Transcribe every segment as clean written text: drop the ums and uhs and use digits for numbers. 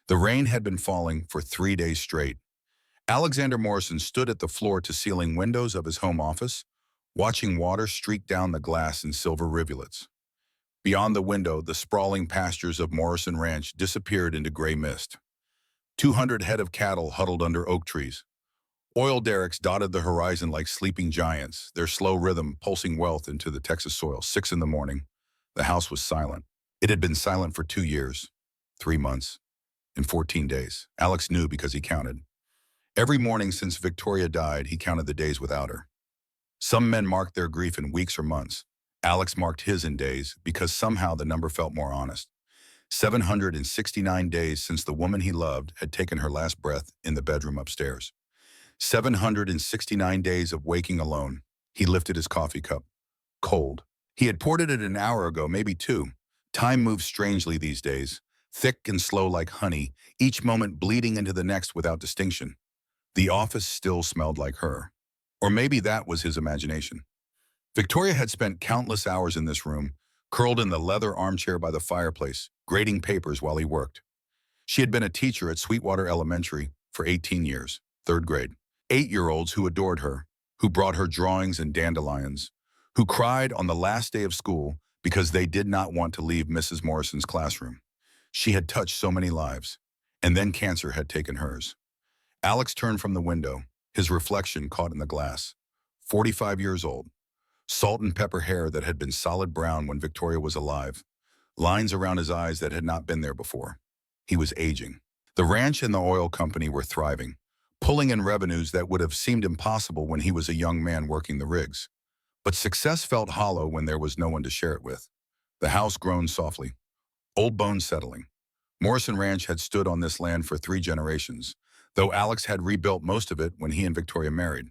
The rain had been falling for 3 days straight. Alexander Morrison stood at the floor-to-ceiling windows of his home office, watching water streak down the glass in silver rivulets. Beyond the window, the sprawling pastures of Morrison Ranch disappeared into gray mist. 200 head of cattle huddled under oak trees. Oil derricks dotted the horizon like sleeping giants, their slow rhythm pulsing wealth into the Texas soil. 6 in the morning. The house was silent. It had been silent for 2 years, 3 months, and 14 days. Alex knew because he counted. Every morning since Victoria died, he counted the days without her. Some men marked their grief in weeks or months. Alex marked his in days because somehow the number felt more honest. 769 days since the woman he loved had taken her last breath in the bedroom upstairs. 769 days of waking alone. He lifted his coffee cup. Cold. He had poured it an hour ago, maybe 2. Time moves strangely these days, thick and slow like honey, each moment bleeding into the next without distinction. The office still smelled like her. Or maybe that was his imagination. Victoria had spent countless hours in this room, curled in the leather armchair by the fireplace, grading papers while he worked. She had been a teacher at Sweetwater Elementary for 18 years, 3rd grade. 8-year-olds who adored her, who brought her drawings and dandelions, who cried on the last day of school because they did not want to leave Mrs. Morrison's classroom. She had touched so many lives, and then cancer had taken hers. Alex turned from the window, his reflection caught in the glass. 45 years old. Salt and pepper hair that had been solid brown when Victoria was alive. Lines around his eyes that had not been there before. He was aging. The ranch and the oil company were thriving, pulling in revenues that would have seemed impossible when he was a young man working the rigs. But success felt hollow when there was no one to share it with. The house groaned softly. Old bones settling. Morrison Ranch had stood on this land for 3 generations, though Alex had rebuilt most of it when he and Victoria married.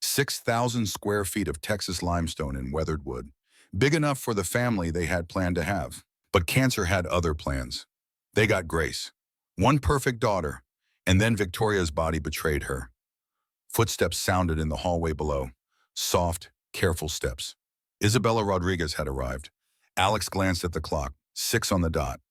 6,000 square feet of Texas limestone and weathered wood, big enough for the family they had planned to have. But cancer had other plans. They got Grace, one perfect daughter, and then Victoria's body betrayed her. Footsteps sounded in the hallway below, soft, careful steps. Isabella Rodriguez had arrived. Alex glanced at the clock, 6 on the dot.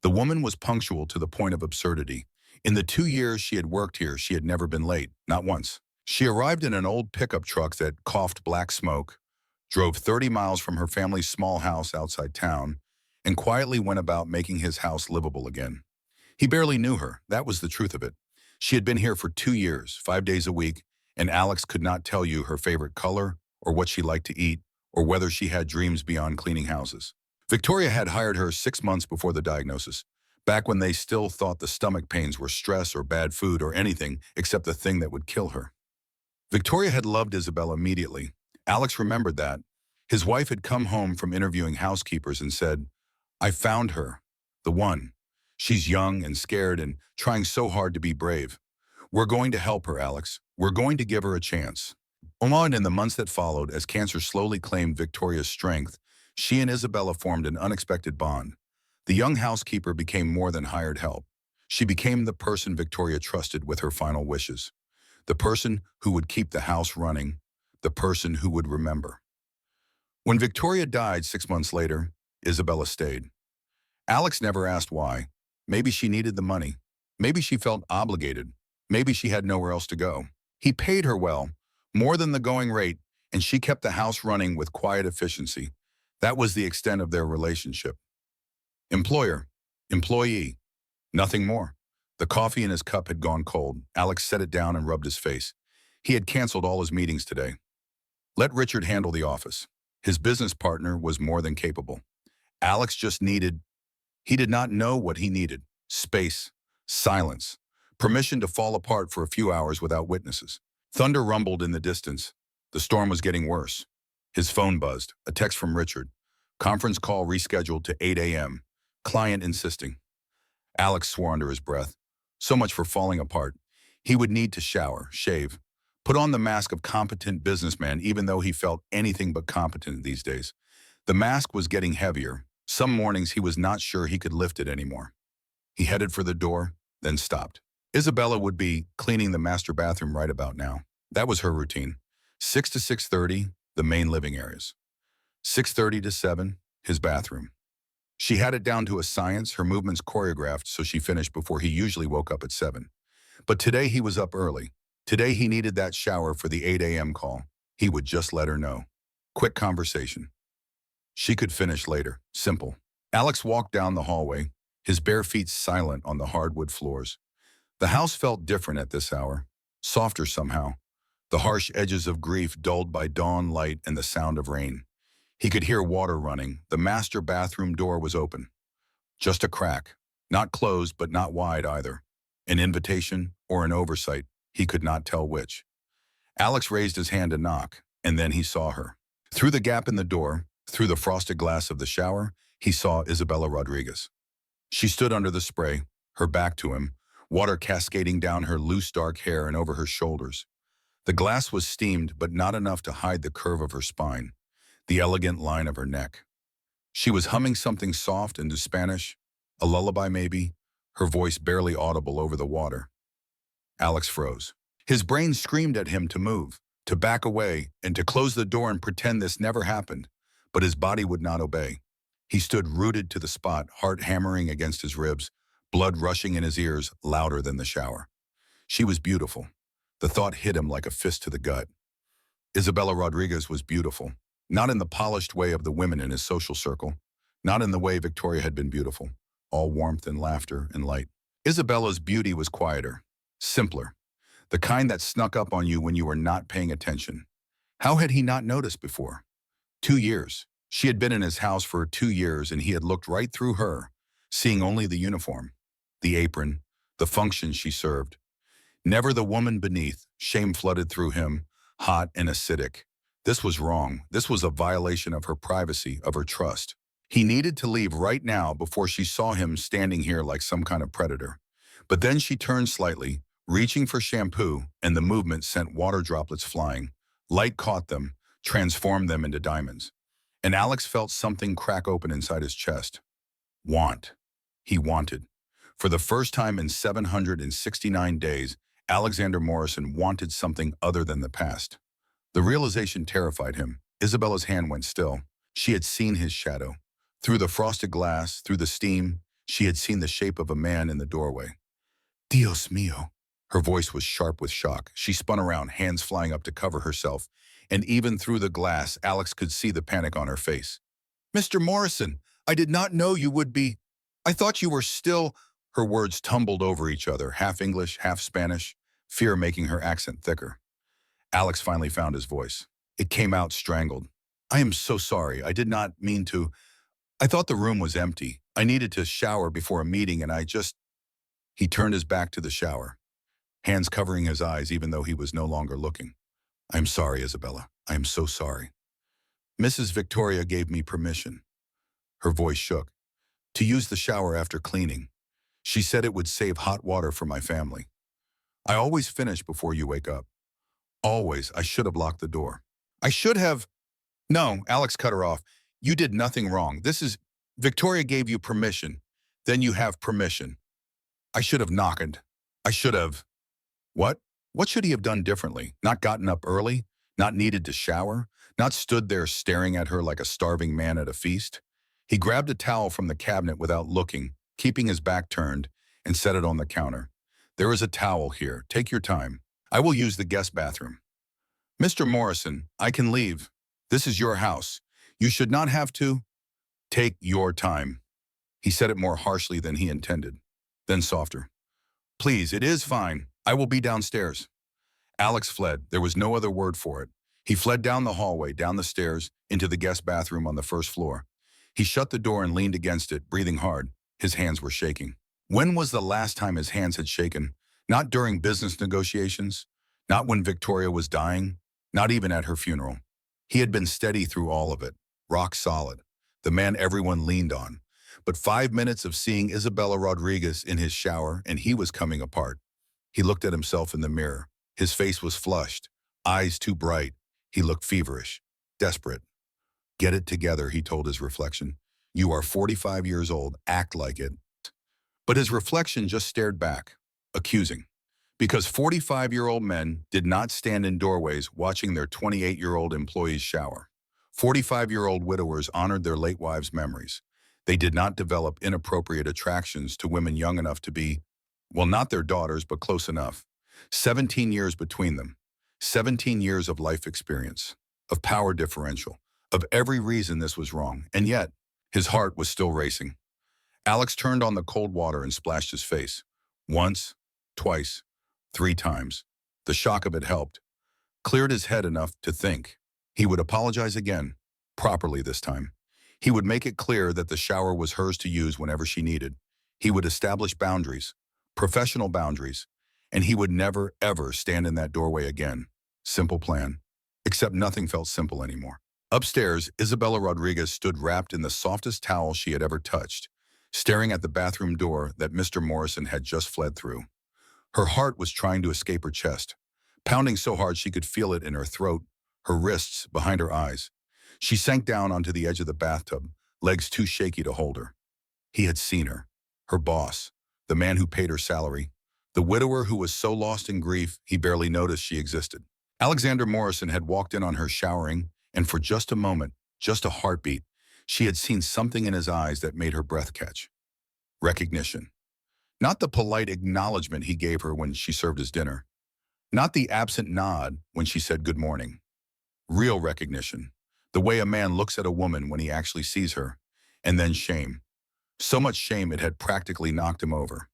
The woman was punctual to the point of absurdity. In the 2 years she had worked here, she had never been late, not once. She arrived in an old pickup truck that coughed black smoke, drove 30 miles from her family's small house outside town, and quietly went about making his house livable again. He barely knew her, that was the truth of it. She had been here for 2 years, 5 days a week, and Alex could not tell you her favorite color, or what she liked to eat, or whether she had dreams beyond cleaning houses. Victoria had hired her 6 months before the diagnosis, back when they still thought the stomach pains were stress or bad food or anything except the thing that would kill her. Victoria had loved Isabella immediately. Alex remembered that. His wife had come home from interviewing housekeepers and said, "I found her, the one. She's young and scared and trying so hard to be brave. We're going to help her, Alex. We're going to give her a chance." And in the months that followed, as cancer slowly claimed Victoria's strength, she and Isabella formed an unexpected bond. The young housekeeper became more than hired help. She became the person Victoria trusted with her final wishes. The person who would keep the house running. The person who would remember. When Victoria died 6 months later, Isabella stayed. Alex never asked why. Maybe she needed the money. Maybe she felt obligated. Maybe she had nowhere else to go. He paid her well, more than the going rate, and she kept the house running with quiet efficiency. That was the extent of their relationship. Employer, employee, nothing more. The coffee in his cup had gone cold. Alex set it down and rubbed his face. He had canceled all his meetings today. Let Richard handle the office. His business partner was more than capable. Alex just needed, he did not know what he needed. Space, silence, permission to fall apart for a few hours without witnesses. Thunder rumbled in the distance. The storm was getting worse. His phone buzzed, a text from Richard. Conference call rescheduled to 8 a.m. Client insisting. Alex swore under his breath. So much for falling apart. He would need to shower, shave, put on the mask of competent businessman even though he felt anything but competent these days. The mask was getting heavier. Some mornings he was not sure he could lift it anymore. He headed for the door, then stopped. Isabella would be cleaning the master bathroom right about now. That was her routine. 6 to 6:30, the main living areas. 6:30 to 7, his bathroom. She had it down to a science, her movements choreographed so she finished before he usually woke up at 7. But today he was up early. Today he needed that shower for the 8 a.m. call. He would just let her know. Quick conversation. She could finish later. Simple. Alex walked down the hallway, his bare feet silent on the hardwood floors. The house felt different at this hour, softer somehow, the harsh edges of grief dulled by dawn light and the sound of rain. He could hear water running. The master bathroom door was open. Just a crack, not closed but not wide either. An invitation or an oversight, he could not tell which. Alex raised his hand to knock, and then he saw her. Through the gap in the door, through the frosted glass of the shower, he saw Isabella Rodriguez. She stood under the spray, her back to him, water cascading down her loose dark hair and over her shoulders. The glass was steamed, but not enough to hide the curve of her spine, the elegant line of her neck. She was humming something soft into Spanish, a lullaby maybe, her voice barely audible over the water. Alex froze. His brain screamed at him to move, to back away, and to close the door and pretend this never happened, but his body would not obey. He stood rooted to the spot, heart hammering against his ribs, blood rushing in his ears, louder than the shower. She was beautiful. The thought hit him like a fist to the gut. Isabella Rodriguez was beautiful, not in the polished way of the women in his social circle, not in the way Victoria had been beautiful, all warmth and laughter and light. Isabella's beauty was quieter, simpler, the kind that snuck up on you when you were not paying attention. How had he not noticed before? 2 years. She had been in his house for 2 years and he had looked right through her, seeing only the uniform, the apron, the functions she served. Never the woman beneath. Shame flooded through him, hot and acidic. This was wrong. This was a violation of her privacy, of her trust. He needed to leave right now before she saw him standing here like some kind of predator. But then she turned slightly, reaching for shampoo, and the movement sent water droplets flying. Light caught them, transformed them into diamonds. And Alex felt something crack open inside his chest. Want. He wanted. For the first time in 769 days, Alexander Morrison wanted something other than the past. The realization terrified him. Isabella's hand went still. She had seen his shadow. Through the frosted glass, through the steam, she had seen the shape of a man in the doorway. Dios mío. Her voice was sharp with shock. She spun around, hands flying up to cover herself, and even through the glass, Alex could see the panic on her face. Mr. Morrison, I did not know you would be. I thought you were still. Her words tumbled over each other, half English, half Spanish, fear making her accent thicker. Alex finally found his voice. It came out strangled. I am so sorry. I did not mean to. I thought the room was empty. I needed to shower before a meeting and I just. He turned his back to the shower, hands covering his eyes even though he was no longer looking. I am sorry, Isabella. I am so sorry. Mrs. Victoria gave me permission. Her voice shook. To use the shower after cleaning. She said it would save hot water for my family. I always finish before you wake up. Always. I should have locked the door. I should have. No, Alex cut her off. You did nothing wrong. This is. Victoria gave you permission. Then you have permission. I should have knocked. I should have. What? What should he have done differently? Not gotten up early? Not needed to shower? Not stood there staring at her like a starving man at a feast? He grabbed a towel from the cabinet without looking, keeping his back turned, and set it on the counter. There is a towel here. Take your time. I will use the guest bathroom. Mr. Morrison, I can leave. This is your house. You should not have to. Take your time. He said it more harshly than he intended, then softer. Please, it is fine. I will be downstairs. Alex fled. There was no other word for it. He fled down the hallway, down the stairs, into the guest bathroom on the first floor. He shut the door and leaned against it, breathing hard. His hands were shaking. When was the last time his hands had shaken? Not during business negotiations, not when Victoria was dying, not even at her funeral. He had been steady through all of it, rock solid, the man everyone leaned on. But 5 minutes of seeing Isabella Rodriguez in his shower and he was coming apart. He looked at himself in the mirror. His face was flushed, eyes too bright. He looked feverish, desperate. Get it together, he told his reflection. You are 45 years old, act like it. But his reflection just stared back, accusing. Because 45-year-old men did not stand in doorways watching their 28-year-old employees shower. 45-year-old widowers honored their late wives' memories. They did not develop inappropriate attractions to women young enough to be, well, not their daughters, but close enough. 17 years between them. 17 years of life experience, of power differential, of every reason this was wrong. And yet, his heart was still racing. Alex turned on the cold water and splashed his face. Once, twice, 3 times. The shock of it helped. Cleared his head enough to think. He would apologize again, properly this time. He would make it clear that the shower was hers to use whenever she needed. He would establish boundaries, professional boundaries, and he would never, ever stand in that doorway again. Simple plan. Except nothing felt simple anymore. Upstairs, Isabella Rodriguez stood wrapped in the softest towel she had ever touched, staring at the bathroom door that Mr. Morrison had just fled through. Her heart was trying to escape her chest, pounding so hard she could feel it in her throat, her wrists, behind her eyes. She sank down onto the edge of the bathtub, legs too shaky to hold her. He had seen her, her boss, the man who paid her salary, the widower who was so lost in grief he barely noticed she existed. Alexander Morrison had walked in on her showering, and for just a moment, just a heartbeat, she had seen something in his eyes that made her breath catch. Recognition. Not the polite acknowledgement he gave her when she served his dinner. Not the absent nod when she said good morning. Real recognition. The way a man looks at a woman when he actually sees her. And then shame. So much shame it had practically knocked him over.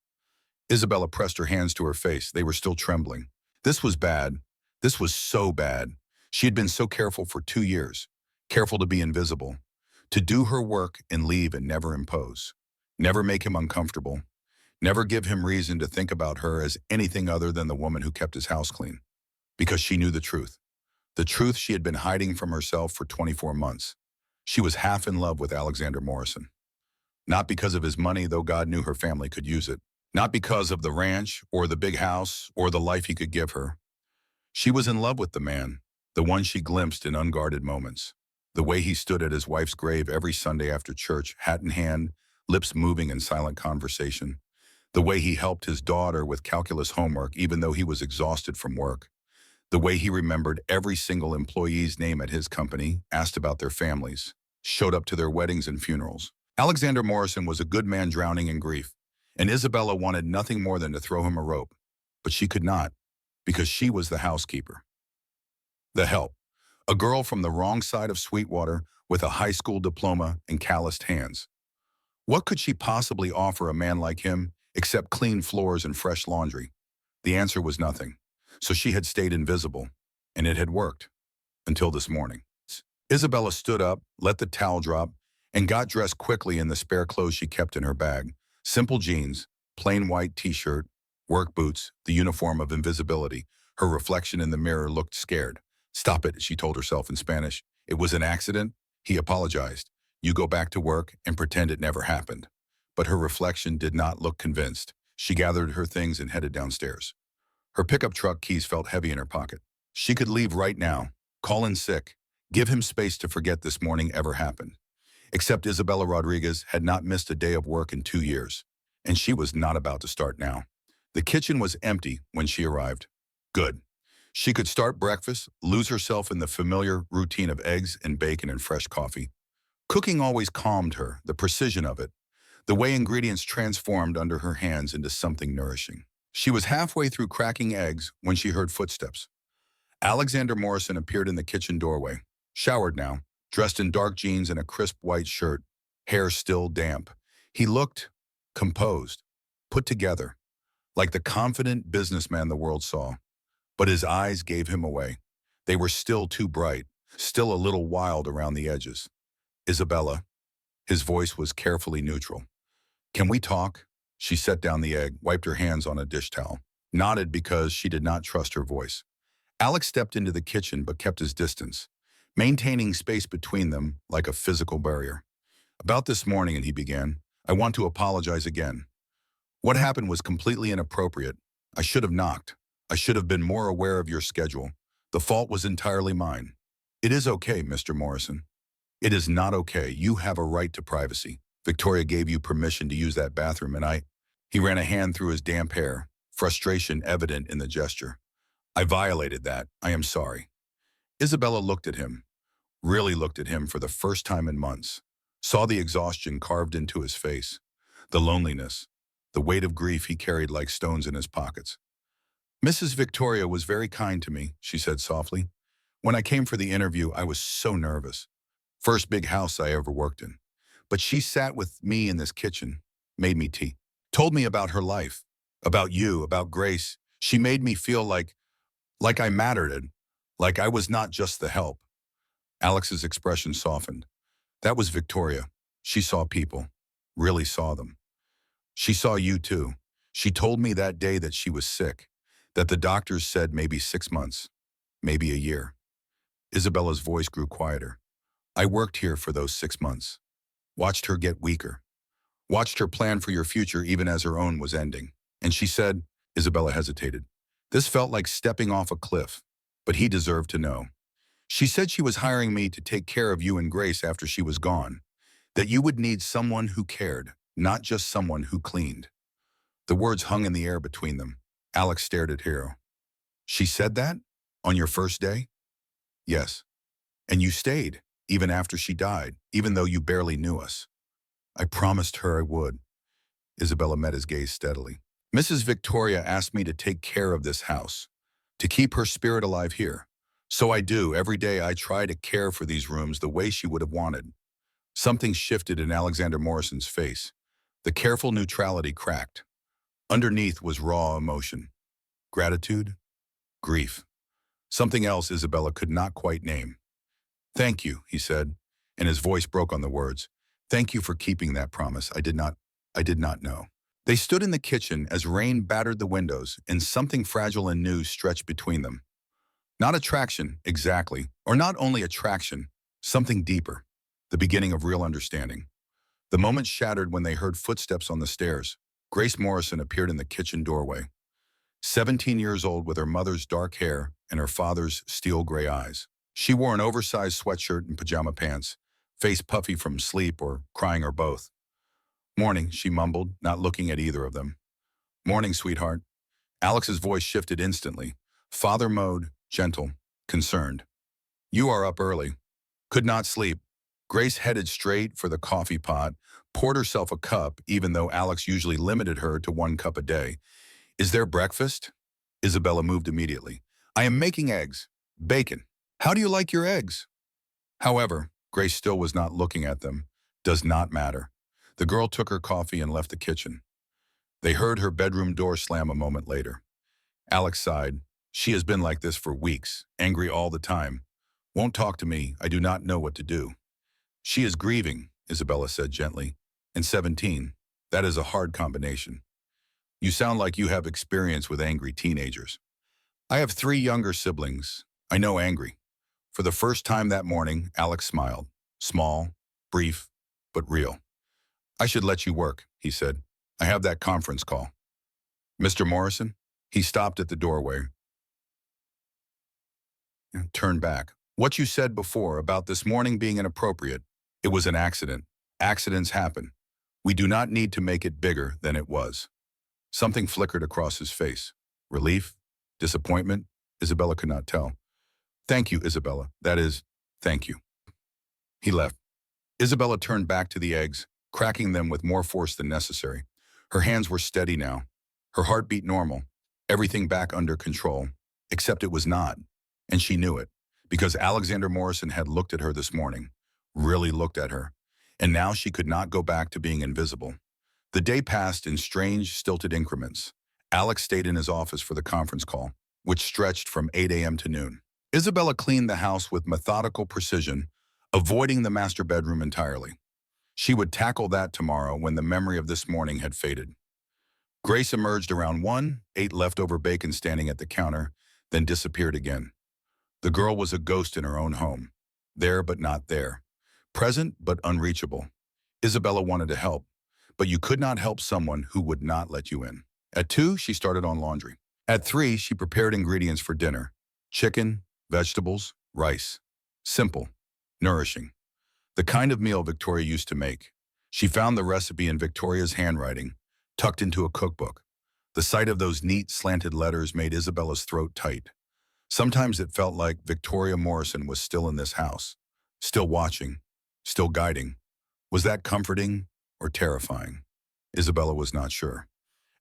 Isabella pressed her hands to her face. They were still trembling. This was bad. This was so bad. She had been so careful for 2 years. Careful to be invisible. To do her work and leave and never impose. Never make him uncomfortable. Never give him reason to think about her as anything other than the woman who kept his house clean. Because she knew the truth. The truth she had been hiding from herself for 24 months. She was half in love with Alexander Morrison. Not because of his money, though God knew her family could use it. Not because of the ranch, or the big house, or the life he could give her. She was in love with the man, the one she glimpsed in unguarded moments. The way he stood at his wife's grave every Sunday after church, hat in hand, lips moving in silent conversation. The way he helped his daughter with calculus homework even though he was exhausted from work. The way he remembered every single employee's name at his company, asked about their families, showed up to their weddings and funerals. Alexander Morrison was a good man drowning in grief, and Isabella wanted nothing more than to throw him a rope. But she could not, because she was the housekeeper. The help. A girl from the wrong side of Sweetwater with a high school diploma and calloused hands. What could she possibly offer a man like him except clean floors and fresh laundry? The answer was nothing. So she had stayed invisible, and it had worked. Until this morning. Isabella stood up, let the towel drop, and got dressed quickly in the spare clothes she kept in her bag. Simple jeans, plain white t-shirt, work boots, the uniform of invisibility. Her reflection in the mirror looked scared. "Stop it," she told herself in Spanish. "It was an accident." He apologized. "You go back to work and pretend it never happened." But her reflection did not look convinced. She gathered her things and headed downstairs. Her pickup truck keys felt heavy in her pocket. She could leave right now, call in sick, give him space to forget this morning ever happened. Except Isabella Rodriguez had not missed a day of work in 2 years, and she was not about to start now. The kitchen was empty when she arrived. Good. She could start breakfast, lose herself in the familiar routine of eggs and bacon and fresh coffee. Cooking always calmed her, the precision of it, the way ingredients transformed under her hands into something nourishing. She was halfway through cracking eggs when she heard footsteps. Alexander Morrison appeared in the kitchen doorway, showered now, dressed in dark jeans and a crisp white shirt, hair still damp. He looked composed, put together, like the confident businessman the world saw. But his eyes gave him away. They were still too bright, still a little wild around the edges. "Isabella." His voice was carefully neutral. "Can we talk?" She set down the egg, wiped her hands on a dish towel, nodded because she did not trust her voice. Alex stepped into the kitchen but kept his distance, maintaining space between them like a physical barrier. "About this morning," and he began, "I want to apologize again. What happened was completely inappropriate. I should have knocked. I should have been more aware of your schedule. The fault was entirely mine." "It is okay, Mr. Morrison." "It is not okay. You have a right to privacy. Victoria gave you permission to use that bathroom, and He ran a hand through his damp hair, frustration evident in the gesture. "I violated that. I am sorry." Isabella looked at him, really looked at him for the first time in months. saw the exhaustion carved into his face, the loneliness, the weight of grief he carried like stones in his pockets. Mrs. Victoria was very kind to me, she said softly. When I came for the interview, I was so nervous. First big house I ever worked in. But she sat with me in this kitchen, made me tea, told me about her life, about you, about Grace. She made me feel like I mattered and like I was not just the help. Alex's expression softened. That was Victoria. She saw people, really saw them. She saw you too. She told me that day that she was sick, that the doctors said maybe 6 months, maybe a year. Isabella's voice grew quieter. I worked here for those 6 months, watched her get weaker, watched her plan for your future even as her own was ending. And she said, Isabella hesitated, this felt like stepping off a cliff, but he deserved to know. She said she was hiring me to take care of you and Grace after she was gone, that you would need someone who cared, not just someone who cleaned. The words hung in the air between them. Alex stared at Hero. She said that? On your first day? Yes. And you stayed, even after she died, even though you barely knew us. I promised her I would. Isabella met his gaze steadily. Mrs. Victoria asked me to take care of this house, to keep her spirit alive here. So I do. Every day I try to care for these rooms the way she would have wanted. Something shifted in Alexander Morrison's face. The careful neutrality cracked. Underneath was raw emotion. Gratitude, grief. Something else Isabella could not quite name. Thank you, he said, and his voice broke on the words. Thank you for keeping that promise. I did not know. They stood in the kitchen as rain battered the windows and something fragile and new stretched between them. Not attraction, exactly, or not only attraction, something deeper, the beginning of real understanding. The moment shattered when they heard footsteps on the stairs. Grace Morrison appeared in the kitchen doorway. 17 years old with her mother's dark hair and her father's steel gray eyes. She wore an oversized sweatshirt and pajama pants, face puffy from sleep or crying or both. Morning, she mumbled, not looking at either of them. Morning, sweetheart. Alex's voice shifted instantly. Father mode, gentle, concerned. You are up early. Could not sleep. Grace headed straight for the coffee pot, poured herself a cup, even though Alex usually limited her to 1 cup a day. Is there breakfast? Isabella moved immediately. I am making eggs. Bacon. How do you like your eggs? However, Grace still was not looking at them. Does not matter. The girl took her coffee and left the kitchen. They heard her bedroom door slam a moment later. Alex sighed. She has been like this for weeks, angry all the time. Won't talk to me. I do not know what to do. She is grieving, Isabella said gently. And 17. That is a hard combination. You sound like you have experience with angry teenagers. I have 3 younger siblings. I know angry. For the first time that morning, Alex smiled. Small, brief, but real. I should let you work, he said. I have that conference call. Mr. Morrison? He stopped at the doorway and turned back. What you said before about this morning being inappropriate, it was an accident. Accidents happen. We do not need to make it bigger than it was. Something flickered across his face. Relief? Disappointment? Isabella could not tell. Thank you, Isabella. That is, thank you. He left. Isabella turned back to the eggs, cracking them with more force than necessary. Her hands were steady now. Her heartbeat normal. Everything back under control. Except it was not. And she knew it. Because Alexander Morrison had looked at her this morning. Really looked at her. And now she could not go back to being invisible. The day passed in strange, stilted increments. Alex stayed in his office for the conference call, which stretched from 8 a.m. to noon. Isabella cleaned the house with methodical precision, avoiding the master bedroom entirely. She would tackle that tomorrow when the memory of this morning had faded. Grace emerged around 1, ate leftover bacon standing at the counter, then disappeared again. The girl was a ghost in her own home. There but not there. Present but unreachable. Isabella wanted to help, but you could not help someone who would not let you in. At 2, she started on laundry. At 3, she prepared ingredients for dinner. Chicken, vegetables, rice. Simple, nourishing. The kind of meal Victoria used to make. She found the recipe in Victoria's handwriting, tucked into a cookbook. The sight of those neat, slanted letters made Isabella's throat tight. Sometimes it felt like Victoria Morrison was still in this house, still watching, still guiding. Was that comforting or terrifying? Isabella was not sure.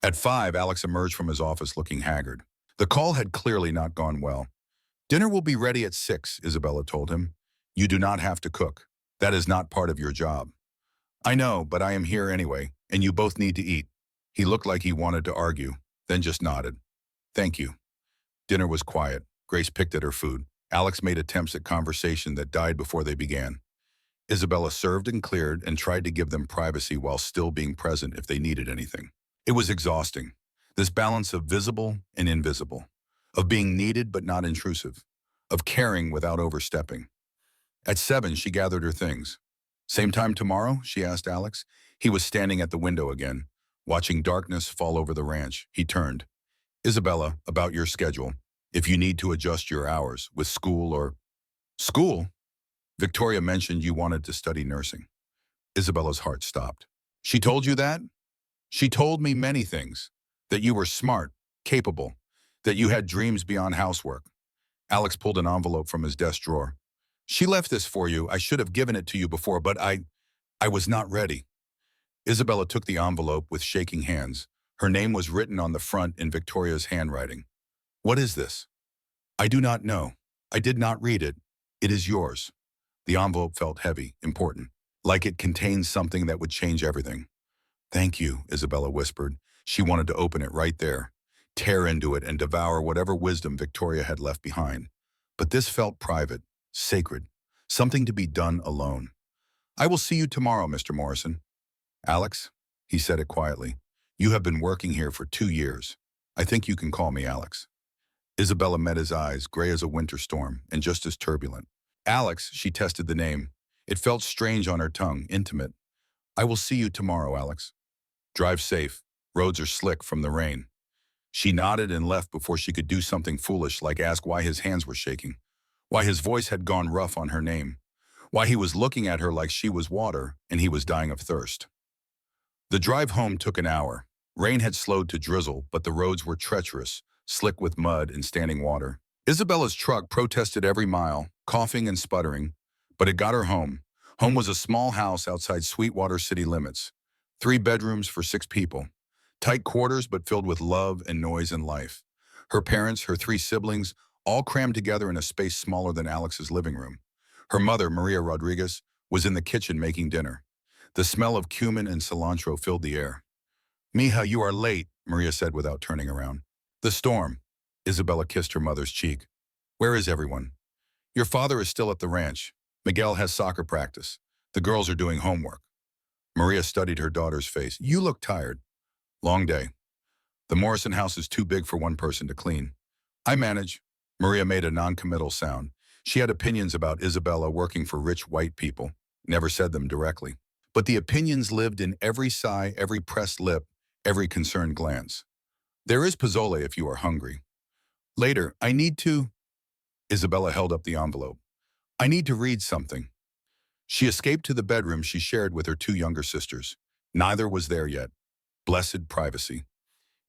At 5, Alex emerged from his office looking haggard. The call had clearly not gone well. Dinner will be ready at 6, Isabella told him. You do not have to cook. That is not part of your job. I know, but I am here anyway, and you both need to eat. He looked like he wanted to argue, then just nodded. Thank you. Dinner was quiet. Grace picked at her food. Alex made attempts at conversation that died before they began. Isabella served and cleared and tried to give them privacy while still being present if they needed anything. It was exhausting, this balance of visible and invisible, of being needed but not intrusive, of caring without overstepping. At 7, she gathered her things. Same time tomorrow? She asked Alex. He was standing at the window again, watching darkness fall over the ranch. He turned. Isabella, about your schedule, if you need to adjust your hours with school or... School? Victoria mentioned you wanted to study nursing. Isabella's heart stopped. She told you that? She told me many things. That you were smart, capable, that you had dreams beyond housework. Alex pulled an envelope from his desk drawer. She left this for you. I should have given it to you before, but I was not ready. Isabella took the envelope with shaking hands. Her name was written on the front in Victoria's handwriting. What is this? I do not know. I did not read it. It is yours. The envelope felt heavy, important, like it contained something that would change everything. Thank you, Isabella whispered. She wanted to open it right there, tear into it and devour whatever wisdom Victoria had left behind. But this felt private, sacred, something to be done alone. I will see you tomorrow, Mr. Morrison. Alex, he said it quietly, you have been working here for 2 years. I think you can call me Alex. Isabella met his eyes, gray as a winter storm, and just as turbulent. Alex, she tested the name. It felt strange on her tongue, intimate. I will see you tomorrow, Alex. Drive safe. Roads are slick from the rain. She nodded and left before she could do something foolish like ask why his hands were shaking, why his voice had gone rough on her name, why he was looking at her like she was water and he was dying of thirst. The drive home took an hour. Rain had slowed to drizzle, but the roads were treacherous, slick with mud and standing water. Isabella's truck protested every mile, coughing and sputtering, but it got her home. Home was a small house outside Sweetwater city limits. 3 bedrooms for 6 people. Tight quarters but filled with love and noise and life. Her parents, her 3 siblings, all crammed together in a space smaller than Alex's living room. Her mother, Maria Rodriguez, was in the kitchen making dinner. The smell of cumin and cilantro filled the air. Mija, you are late, Maria said without turning around. The storm. Isabella kissed her mother's cheek. Where is everyone? Your father is still at the ranch. Miguel has soccer practice. The girls are doing homework. Maria studied her daughter's face. You look tired. Long day. The Morrison house is too big for one person to clean. I manage. Maria made a non-committal sound. She had opinions about Isabella working for rich white people. Never said them directly. But the opinions lived in every sigh, every pressed lip, every concerned glance. There is pozole if you are hungry. Later, I need to... Isabella held up the envelope. I need to read something. She escaped to the bedroom she shared with her 2 younger sisters. Neither was there yet. Blessed privacy.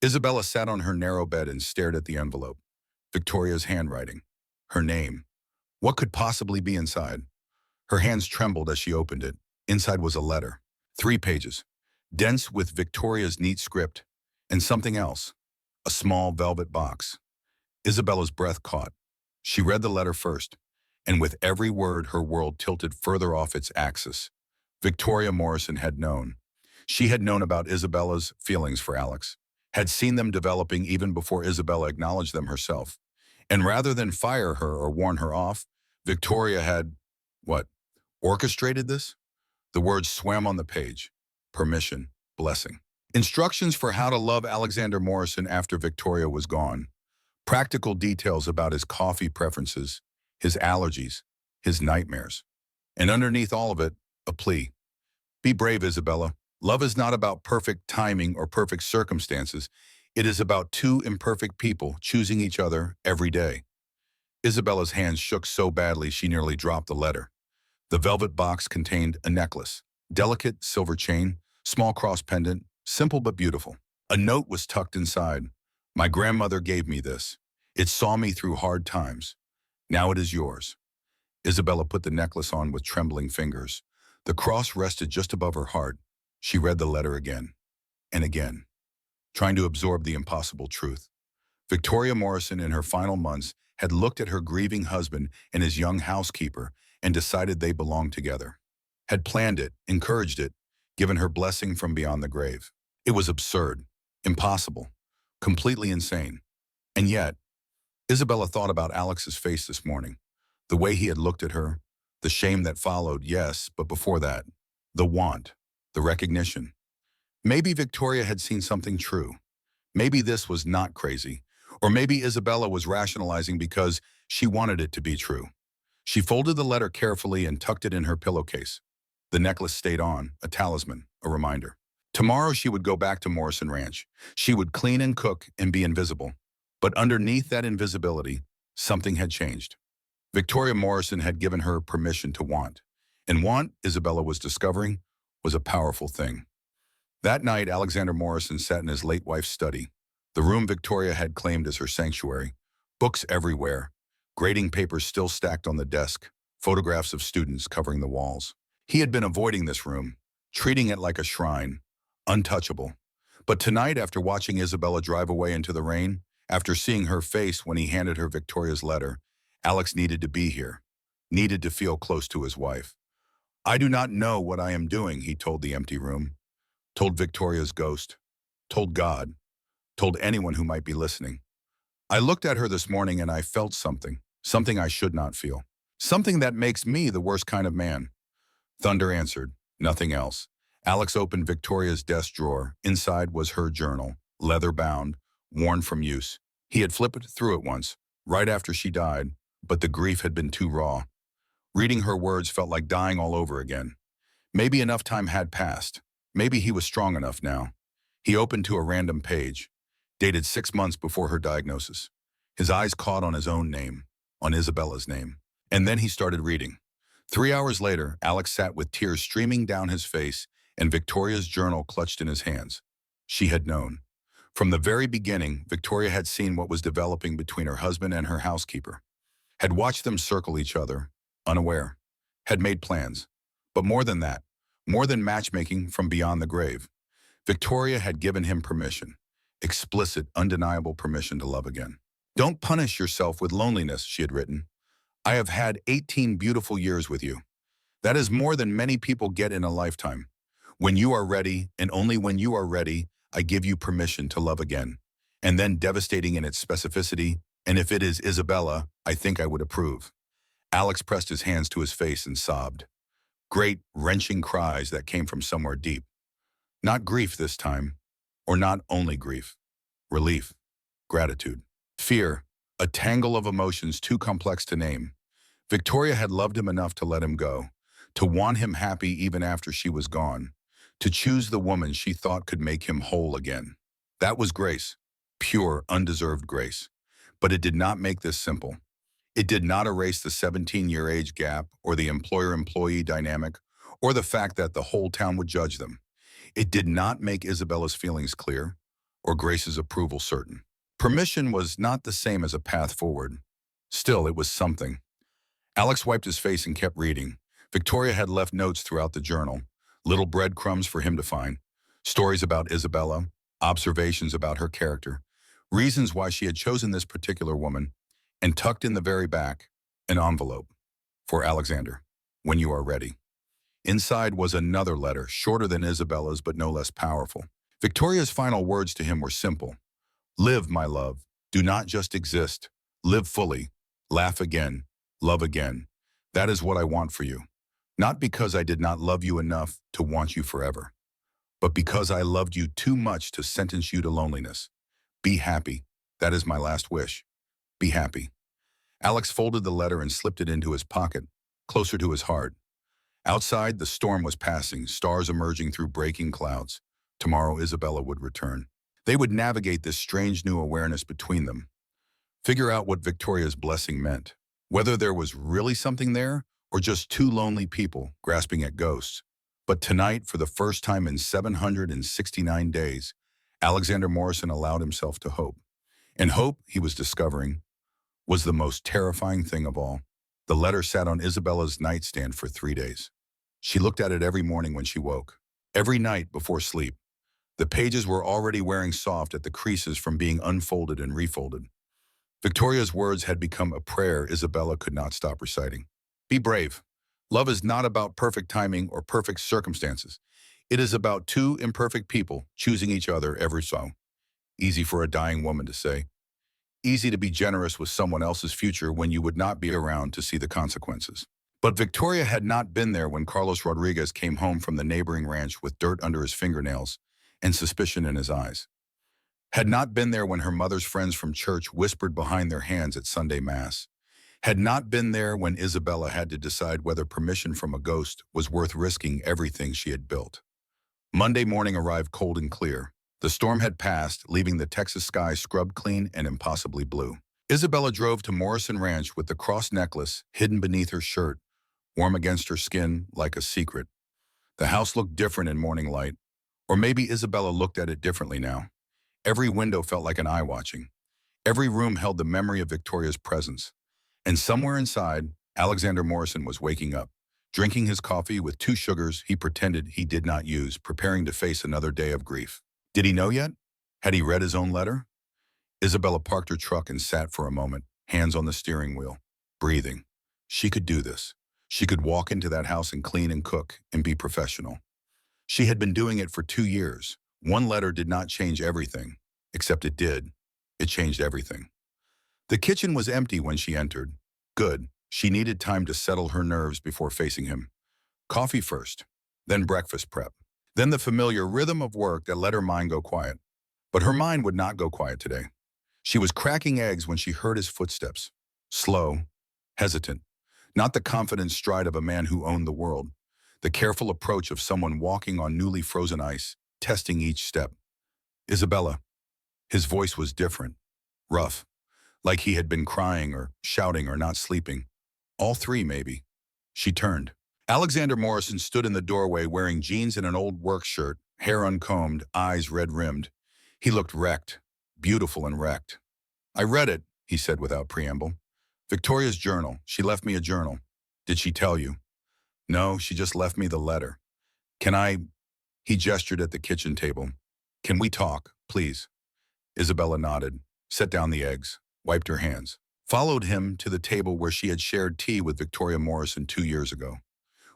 Isabella sat on her narrow bed and stared at the envelope. Victoria's handwriting. Her name. What could possibly be inside? Her hands trembled as she opened it. Inside was a letter. 3 pages. Dense with Victoria's neat script. And something else. A small velvet box. Isabella's breath caught. She read the letter first, and with every word her world tilted further off its axis. Victoria Morrison had known. She had known about Isabella's feelings for Alex, had seen them developing even before Isabella acknowledged them herself. And rather than fire her or warn her off, Victoria had, what, orchestrated this? The words swam on the page. Permission, blessing. Instructions for how to love Alexander Morrison after Victoria was gone. Practical details about his coffee preferences, his allergies, his nightmares. And underneath all of it, a plea. Be brave, Isabella. Love is not about perfect timing or perfect circumstances. It is about 2 imperfect people choosing each other every day. Isabella's hands shook so badly she nearly dropped the letter. The velvet box contained a necklace, delicate silver chain, small cross pendant, simple but beautiful. A note was tucked inside. My grandmother gave me this. It saw me through hard times. Now it is yours. Isabella put the necklace on with trembling fingers. The cross rested just above her heart. She read the letter again and again, trying to absorb the impossible truth. Victoria Morrison, in her final months, had looked at her grieving husband and his young housekeeper and decided they belonged together. Had planned it, encouraged it, given her blessing from beyond the grave. It was absurd, impossible, completely insane. And yet, Isabella thought about Alex's face this morning. The way he had looked at her, the shame that followed, yes, but before that, the want, the recognition. Maybe Victoria had seen something true. Maybe this was not crazy. Or maybe Isabella was rationalizing because she wanted it to be true. She folded the letter carefully and tucked it in her pillowcase. The necklace stayed on, a talisman, a reminder. Tomorrow she would go back to Morrison Ranch. She would clean and cook and be invisible. But underneath that invisibility, something had changed. Victoria Morrison had given her permission to want. And want, Isabella was discovering, was a powerful thing. That night, Alexander Morrison sat in his late wife's study, the room Victoria had claimed as her sanctuary. Books everywhere, grading papers still stacked on the desk, photographs of students covering the walls. He had been avoiding this room, treating it like a shrine, untouchable. But tonight, after watching Isabella drive away into the rain, after seeing her face when he handed her Victoria's letter, Alex needed to be here, needed to feel close to his wife. "I do not know what I am doing," he told the empty room, told Victoria's ghost, told God, told anyone who might be listening. "I looked at her this morning and I felt something, something I should not feel, something that makes me the worst kind of man." Thunder answered, nothing else. Alex opened Victoria's desk drawer. Inside was her journal, leather-bound, worn from use. He had flipped through it once, right after she died, but the grief had been too raw. Reading her words felt like dying all over again. Maybe enough time had passed. Maybe he was strong enough now. He opened to a random page, dated 6 months before her diagnosis. His eyes caught on his own name, on Isabella's name. And then he started reading. 3 hours later, Alex sat with tears streaming down his face and Victoria's journal clutched in his hands. She had known. From the very beginning, Victoria had seen what was developing between her husband and her housekeeper, had watched them circle each other, unaware, had made plans. But more than that, more than matchmaking from beyond the grave, Victoria had given him permission, explicit, undeniable permission to love again. "Don't punish yourself with loneliness," she had written. "I have had 18 beautiful years with you. That is more than many people get in a lifetime. When you are ready, and only when you are ready, I give you permission to love again." And then, devastating in its specificity, "And if it is Isabella, I think I would approve." Alex pressed his hands to his face and sobbed. Great, wrenching cries that came from somewhere deep. Not grief this time, or not only grief. Relief, gratitude, fear, a tangle of emotions too complex to name. Victoria had loved him enough to let him go, to want him happy even after she was gone, to choose the woman she thought could make him whole again. That was grace, pure, undeserved grace. But it did not make this simple. It did not erase the 17-year age gap or the employer-employee dynamic or the fact that the whole town would judge them. It did not make Isabella's feelings clear or Grace's approval certain. Permission was not the same as a path forward. Still, it was something. Alex wiped his face and kept reading. Victoria had left notes throughout the journal, little breadcrumbs for him to find, stories about Isabella, observations about her character, reasons why she had chosen this particular woman, and tucked in the very back, an envelope. For Alexander, when you are ready. Inside was another letter, shorter than Isabella's but no less powerful. Victoria's final words to him were simple. "Live, my love. Do not just exist. Live fully. Laugh again. Love again. That is what I want for you. Not because I did not love you enough to want you forever, but because I loved you too much to sentence you to loneliness. Be happy. That is my last wish. Be happy." Alex folded the letter and slipped it into his pocket, closer to his heart. Outside, the storm was passing, stars emerging through breaking clouds. Tomorrow, Isabella would return. They would navigate this strange new awareness between them. Figure out what Victoria's blessing meant. Whether there was really something there, or just two lonely people grasping at ghosts. But tonight, for the first time in 769 days, Alexander Morrison allowed himself to hope. And hope, he was discovering, was the most terrifying thing of all. The letter sat on Isabella's nightstand for 3 days. She looked at it every morning when she woke. Every night before sleep. The pages were already wearing soft at the creases from being unfolded and refolded. Victoria's words had become a prayer Isabella could not stop reciting. Be brave. Love is not about perfect timing or perfect circumstances. It is about two imperfect people choosing each other every so. Easy for a dying woman to say. Easy to be generous with someone else's future when you would not be around to see the consequences. But Victoria had not been there when Carlos Rodriguez came home from the neighboring ranch with dirt under his fingernails and suspicion in his eyes. Had not been there when her mother's friends from church whispered behind their hands at Sunday Mass. Had not been there when Isabella had to decide whether permission from a ghost was worth risking everything she had built. Monday morning arrived cold and clear. The storm had passed, leaving the Texas sky scrubbed clean and impossibly blue. Isabella drove to Morrison Ranch with the cross necklace hidden beneath her shirt, warm against her skin like a secret. The house looked different in morning light, or maybe Isabella looked at it differently now. Every window felt like an eye watching. Every room held the memory of Victoria's presence. And somewhere inside, Alexander Morrison was waking up, drinking his coffee with 2 sugars he pretended he did not use, preparing to face another day of grief. Did he know yet? Had he read his own letter? Isabella parked her truck and sat for a moment, hands on the steering wheel, breathing. She could do this. She could walk into that house and clean and cook and be professional. She had been doing it for 2 years. One letter did not change everything, except it did. It changed everything. The kitchen was empty when she entered. Good. She needed time to settle her nerves before facing him. Coffee first, then breakfast prep, then the familiar rhythm of work that let her mind go quiet. But her mind would not go quiet today. She was cracking eggs when she heard his footsteps. Slow, hesitant, not the confident stride of a man who owned the world, the careful approach of someone walking on newly frozen ice, testing each step. Isabella. His voice was different, rough, like he had been crying or shouting or not sleeping. All 3, maybe. She turned. Alexander Morrison stood in the doorway wearing jeans and an old work shirt, hair uncombed, eyes red-rimmed. He looked wrecked, beautiful and wrecked. I read it, he said without preamble. Victoria's journal. She left me a journal. Did she tell you? No, she just left me the letter. Can I? He gestured at the kitchen table. Can we talk, please? Isabella nodded, set down the eggs, wiped her hands, followed him to the table where she had shared tea with Victoria Morrison 2 years ago,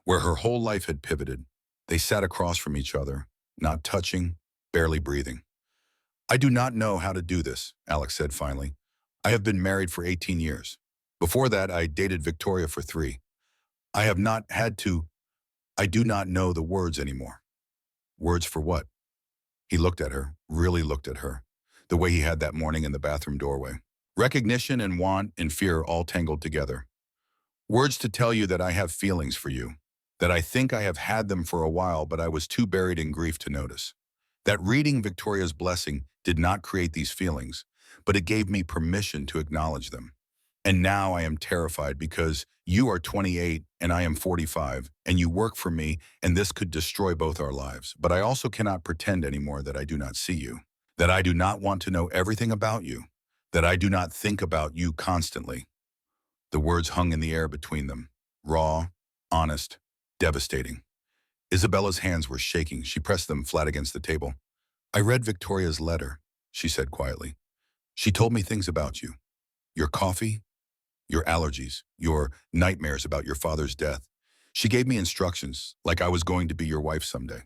where her whole life had pivoted. They sat across from each other, not touching, barely breathing. I do not know how to do this, Alex said finally. I have been married for 18 years. Before that, I dated Victoria for 3. I have not had to. I do not know the words anymore. Words for what? He looked at her, really looked at her, the way he had that morning in the bathroom doorway. Recognition and want and fear all tangled together. Words to tell you that I have feelings for you, that I think I have had them for a while, but I was too buried in grief to notice. That reading Victoria's blessing did not create these feelings, but it gave me permission to acknowledge them. And now I am terrified because you are 28 and I am 45, and you work for me, and this could destroy both our lives. But I also cannot pretend anymore that I do not see you, that I do not want to know everything about you, that I do not think about you constantly. The words hung in the air between them, raw, honest, devastating. Isabella's hands were shaking. She pressed them flat against the table. I read Victoria's letter, she said quietly. She told me things about you. Your coffee, your allergies, your nightmares about your father's death. She gave me instructions, like I was going to be your wife someday.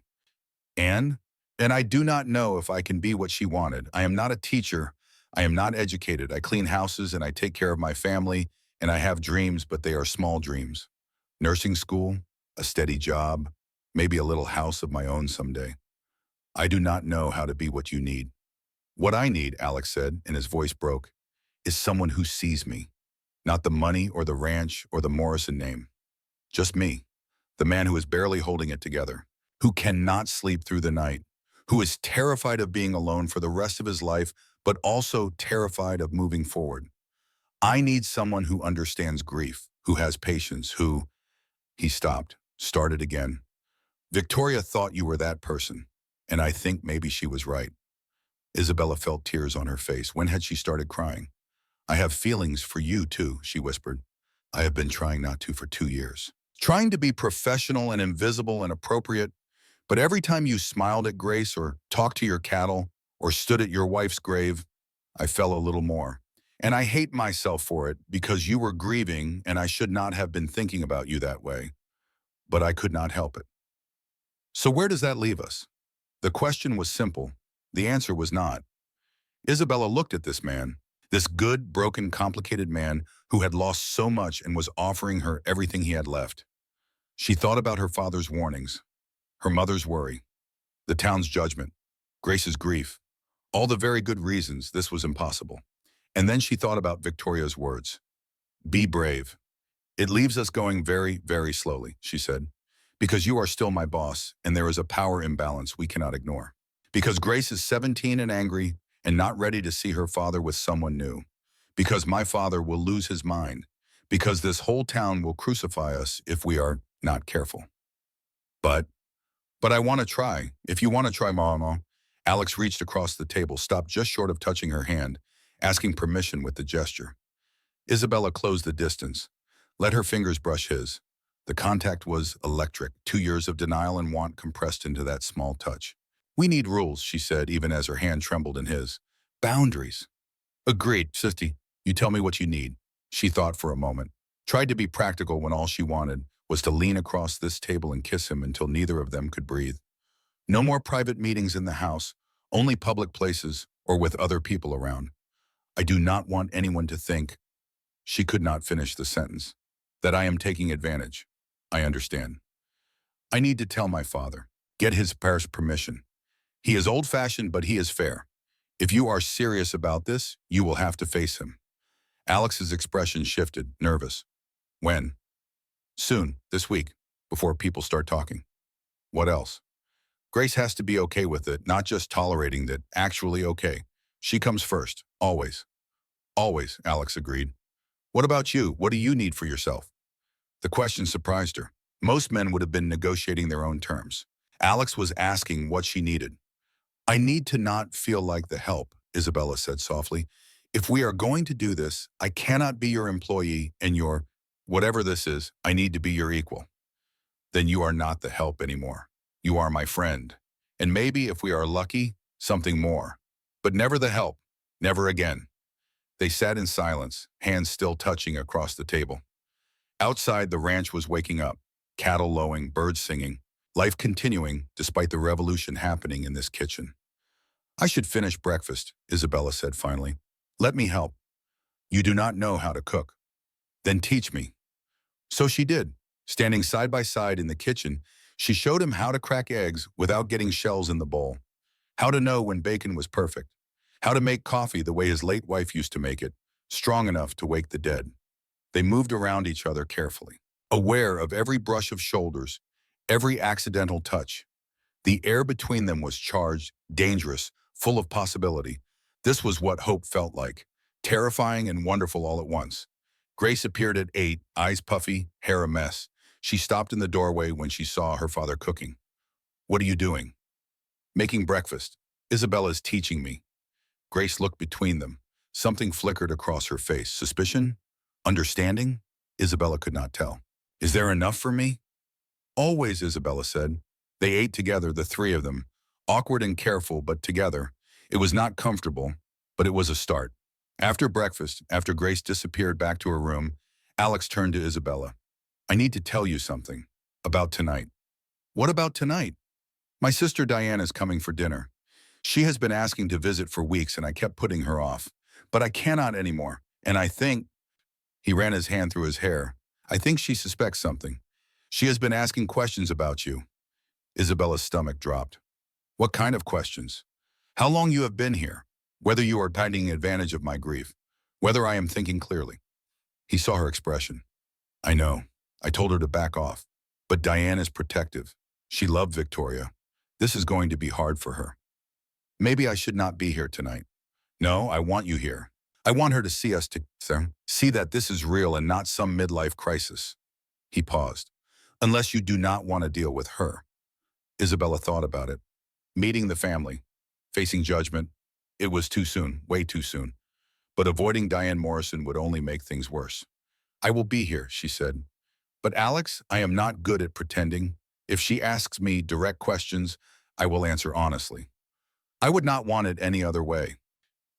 And I do not know if I can be what she wanted. I am not a teacher. I am not educated. I clean houses and I take care of my family, and I have dreams, but they are small dreams. Nursing school, a steady job, maybe a little house of my own someday. I do not know how to be what you need. What I need, Alex said, and his voice broke, is someone who sees me. Not the money or the ranch or the Morrison name. Just me, the man who is barely holding it together, who cannot sleep through the night, who is terrified of being alone for the rest of his life, but also terrified of moving forward. I need someone who understands grief, who has patience, who... He stopped, started again. Victoria thought you were that person, and I think maybe she was right. Isabella felt tears on her face. When had she started crying? I have feelings for you too, she whispered. I have been trying not to for 2 years. trying to be professional and invisible and appropriate, but every time you smiled at Grace or talked to your cattle or stood at your wife's grave, I fell a little more. And I hate myself for it because you were grieving and I should not have been thinking about you that way, but I could not help it. So where does that leave us? The question was simple. The answer was not. Isabella looked at this man, this good, broken, complicated man who had lost so much and was offering her everything he had left. She thought about her father's warnings, her mother's worry, the town's judgment, Grace's grief, all the very good reasons this was impossible. And then she thought about Victoria's words. Be brave. It leaves us going very, very slowly, she said, because you are still my boss and there is a power imbalance we cannot ignore. Because Grace is 17 and angry and not ready to see her father with someone new. Because my father will lose his mind. Because this whole town will crucify us if we are not careful. But I want to try. If you want to try, Mama. Alex reached across the table, stopped just short of touching her hand, asking permission with the gesture. Isabella closed the distance, let her fingers brush his. The contact was electric, 2 years of denial and want compressed into that small touch. We need rules, she said, even as her hand trembled in his. Boundaries. Agreed, Sissy. You tell me what you need. She thought for a moment, tried to be practical when all she wanted was to lean across this table and kiss him until neither of them could breathe. No more private meetings in the house, only public places or with other people around. I do not want anyone to think, she could not finish the sentence, that I am taking advantage. I understand. I need to tell my father, get his permission. He is old-fashioned, but he is fair. If you are serious about this, you will have to face him. Alex's expression shifted, nervous. When? Soon, this week, before people start talking. What else? Grace has to be okay with it, not just tolerating that, actually okay. She comes first, always. Always, Alex agreed. What about you? What do you need for yourself? The question surprised her. Most men would have been negotiating their own terms. Alex was asking what she needed. I need to not feel like the help, Isabella said softly. If we are going to do this, I cannot be your employee and your, whatever this is, I need to be your equal. Then you are not the help anymore. You are my friend. And maybe, if we are lucky, something more. But never the help. Never again. They sat in silence, hands still touching across the table. Outside, the ranch was waking up, cattle lowing, birds singing, life continuing despite the revolution happening in this kitchen. I should finish breakfast, Isabella said finally. Let me help. You do not know how to cook. Then teach me. So she did. Standing side by side in the kitchen, she showed him how to crack eggs without getting shells in the bowl, how to know when bacon was perfect, how to make coffee the way his late wife used to make it, strong enough to wake the dead. They moved around each other carefully, aware of every brush of shoulders, every accidental touch. The air between them was charged, dangerous, full of possibility. This was what hope felt like, terrifying and wonderful all at once. Grace appeared at 8, eyes puffy, hair a mess. She stopped in the doorway when she saw her father cooking. What are you doing? Making breakfast. Isabella's teaching me. Grace looked between them. Something flickered across her face. Suspicion? Understanding? Isabella could not tell. Is there enough for me? Always, Isabella said. They ate together, the three of them. Awkward and careful, but together. It was not comfortable, but it was a start. After breakfast, after Grace disappeared back to her room, Alex turned to Isabella. I need to tell you something. About tonight. What about tonight? My sister Diane is coming for dinner. She has been asking to visit for weeks and I kept putting her off. But I cannot anymore. And I think, he ran his hand through his hair, I think she suspects something. She has been asking questions about you. Isabella's stomach dropped. What kind of questions? How long you have been here? Whether you are taking advantage of my grief. Whether I am thinking clearly. He saw her expression. I know. I told her to back off. But Diane is protective. She loved Victoria. This is going to be hard for her. Maybe I should not be here tonight. No, I want you here. I want her to see us together. See that this is real and not some midlife crisis. He paused. Unless you do not want to deal with her. Isabella thought about it. Meeting the family. Facing judgment. It was too soon, way too soon. But avoiding Diane Morrison would only make things worse. I will be here, she said. But Alex, I am not good at pretending. If she asks me direct questions, I will answer honestly. I would not want it any other way.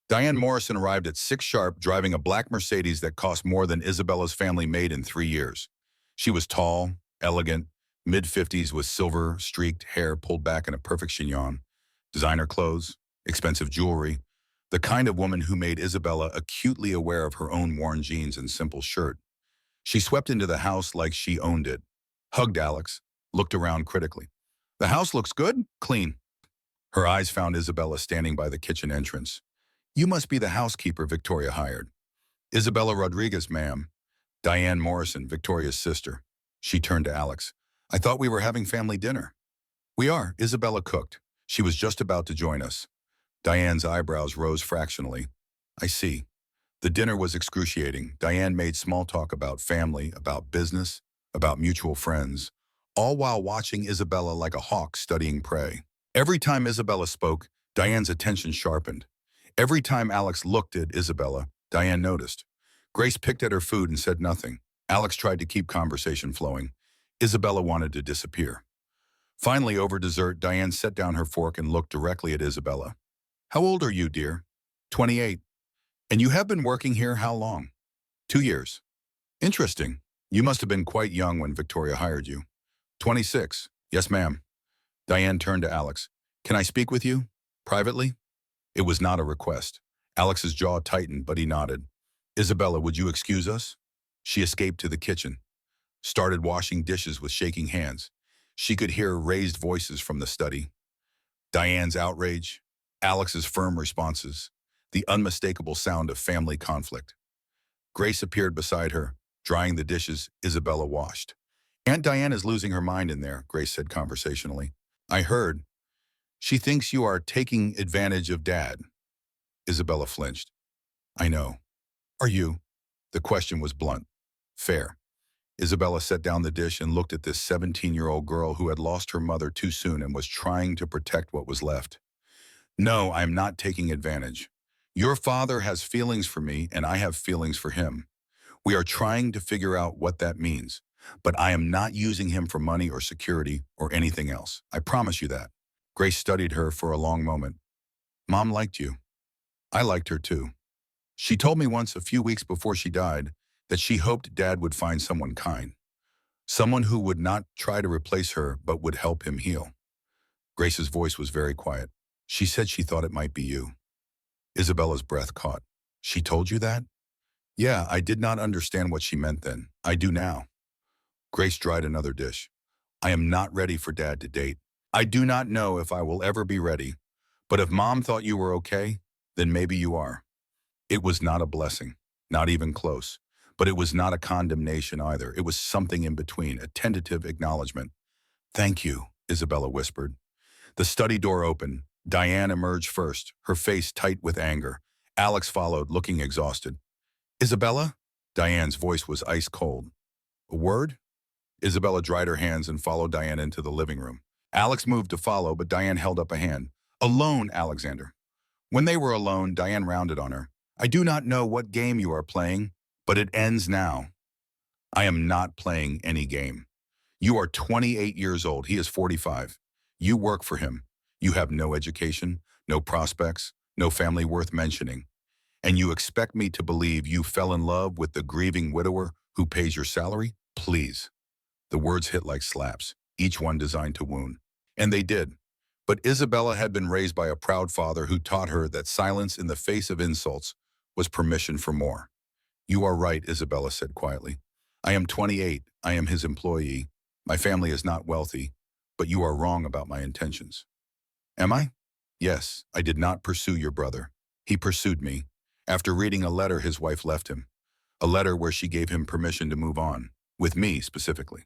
Diane Morrison arrived at 6 sharp driving a black Mercedes that cost more than Isabella's family made in 3 years. She was tall, elegant, mid-50s with silver-streaked hair pulled back in a perfect chignon, designer clothes, expensive jewelry, the kind of woman who made Isabella acutely aware of her own worn jeans and simple shirt. She swept into the house like she owned it, hugged Alex, looked around critically. The house looks good, clean. Her eyes found Isabella standing by the kitchen entrance. You must be the housekeeper Victoria hired. Isabella Rodriguez, ma'am. Diane Morrison, Victoria's sister. She turned to Alex. I thought we were having family dinner. We are, Isabella cooked. She was just about to join us. Diane's eyebrows rose fractionally. I see. The dinner was excruciating. Diane made small talk about family, about business, about mutual friends, all while watching Isabella like a hawk studying prey. Every time Isabella spoke, Diane's attention sharpened. Every time Alex looked at Isabella, Diane noticed. Grace picked at her food and said nothing. Alex tried to keep conversation flowing. Isabella wanted to disappear. Finally, over dessert, Diane set down her fork and looked directly at Isabella. How old are you, dear? 28. And you have been working here how long? 2 years. Interesting. You must have been quite young when Victoria hired you. 26. Yes, ma'am. Diane turned to Alex. Can I speak with you? Privately? It was not a request. Alex's jaw tightened, but he nodded. Isabella, would you excuse us? She escaped to the kitchen, started washing dishes with shaking hands. She could hear raised voices from the study. Diane's outrage, Alex's firm responses, the unmistakable sound of family conflict. Grace appeared beside her, drying the dishes Isabella washed. Aunt Diane is losing her mind in there, Grace said conversationally. I heard. She thinks you are taking advantage of Dad. Isabella flinched. I know. Are you? The question was blunt. Fair. Isabella set down the dish and looked at this 17-year-old girl who had lost her mother too soon and was trying to protect what was left. No, I am not taking advantage. Your father has feelings for me and I have feelings for him. We are trying to figure out what that means, but I am not using him for money or security or anything else. I promise you that. Grace studied her for a long moment. Mom liked you. I liked her too. She told me once a few weeks before she died that she hoped Dad would find someone kind, someone who would not try to replace her but would help him heal. Grace's voice was very quiet. She said she thought it might be you. Isabella's breath caught. She told you that? Yeah, I did not understand what she meant then. I do now. Grace dried another dish. I am not ready for Dad to date. I do not know if I will ever be ready, but if Mom thought you were okay, then maybe you are. It was not a blessing, not even close, but it was not a condemnation either. It was something in between, a tentative acknowledgement. Thank you, Isabella whispered. The study door opened. Diane emerged first, her face tight with anger. Alex followed, looking exhausted. Isabella? Diane's voice was ice cold. A word? Isabella dried her hands and followed Diane into the living room. Alex moved to follow, but Diane held up a hand. Alone, Alexander. When they were alone, Diane rounded on her. I do not know what game you are playing, but it ends now. I am not playing any game. You are 28 years old. He is 45. You work for him. You have no education, no prospects, no family worth mentioning. And you expect me to believe you fell in love with the grieving widower who pays your salary? Please. The words hit like slaps, each one designed to wound. And they did. But Isabella had been raised by a proud father who taught her that silence in the face of insults was permission for more. You are right, Isabella said quietly. I am 28. I am his employee. My family is not wealthy, but you are wrong about my intentions. Am I? Yes, I did not pursue your brother. He pursued me. After reading a letter his wife left him. A letter where she gave him permission to move on. With me, specifically.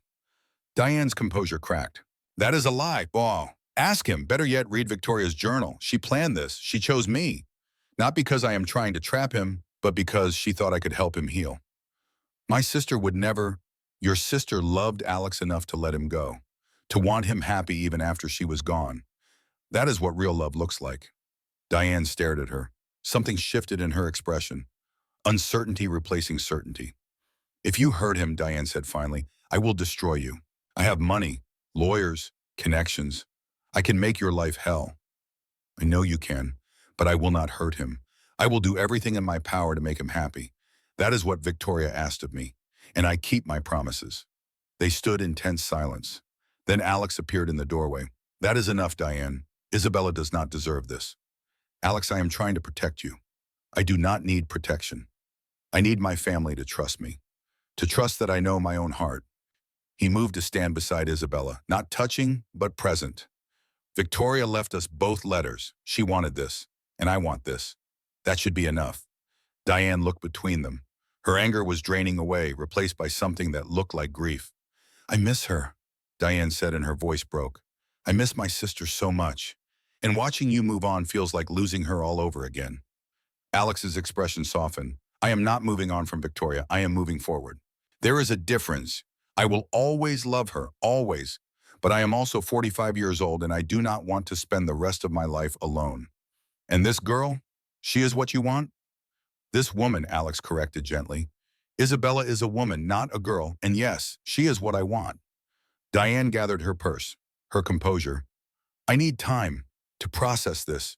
Diane's composure cracked. That is a lie. Wow. Ask him. Better yet, read Victoria's journal. She planned this. She chose me. Not because I am trying to trap him, but because she thought I could help him heal. My sister would never. Your sister loved Alex enough to let him go. To want him happy even after she was gone. That is what real love looks like. Diane stared at her. Something shifted in her expression. Uncertainty replacing certainty. If you hurt him, Diane said finally, I will destroy you. I have money, lawyers, connections. I can make your life hell. I know you can, but I will not hurt him. I will do everything in my power to make him happy. That is what Victoria asked of me, and I keep my promises. They stood in tense silence. Then Alex appeared in the doorway. That is enough, Diane. Isabella does not deserve this. Alex, I am trying to protect you. I do not need protection. I need my family to trust me, to trust that I know my own heart. He moved to stand beside Isabella, not touching, but present. Victoria left us both letters. She wanted this, and I want this. That should be enough. Diane looked between them. Her anger was draining away, replaced by something that looked like grief. I miss her, Diane said, and her voice broke. I miss my sister so much, and watching you move on feels like losing her all over again. Alex's expression softened. I am not moving on from Victoria. I am moving forward. There is a difference. I will always love her, always. But I am also 45 years old, and I do not want to spend the rest of my life alone. And this girl, she is what you want? This woman, Alex corrected gently. Isabella is a woman, not a girl, and yes, she is what I want. Diane gathered her purse, her composure. I need time to process this,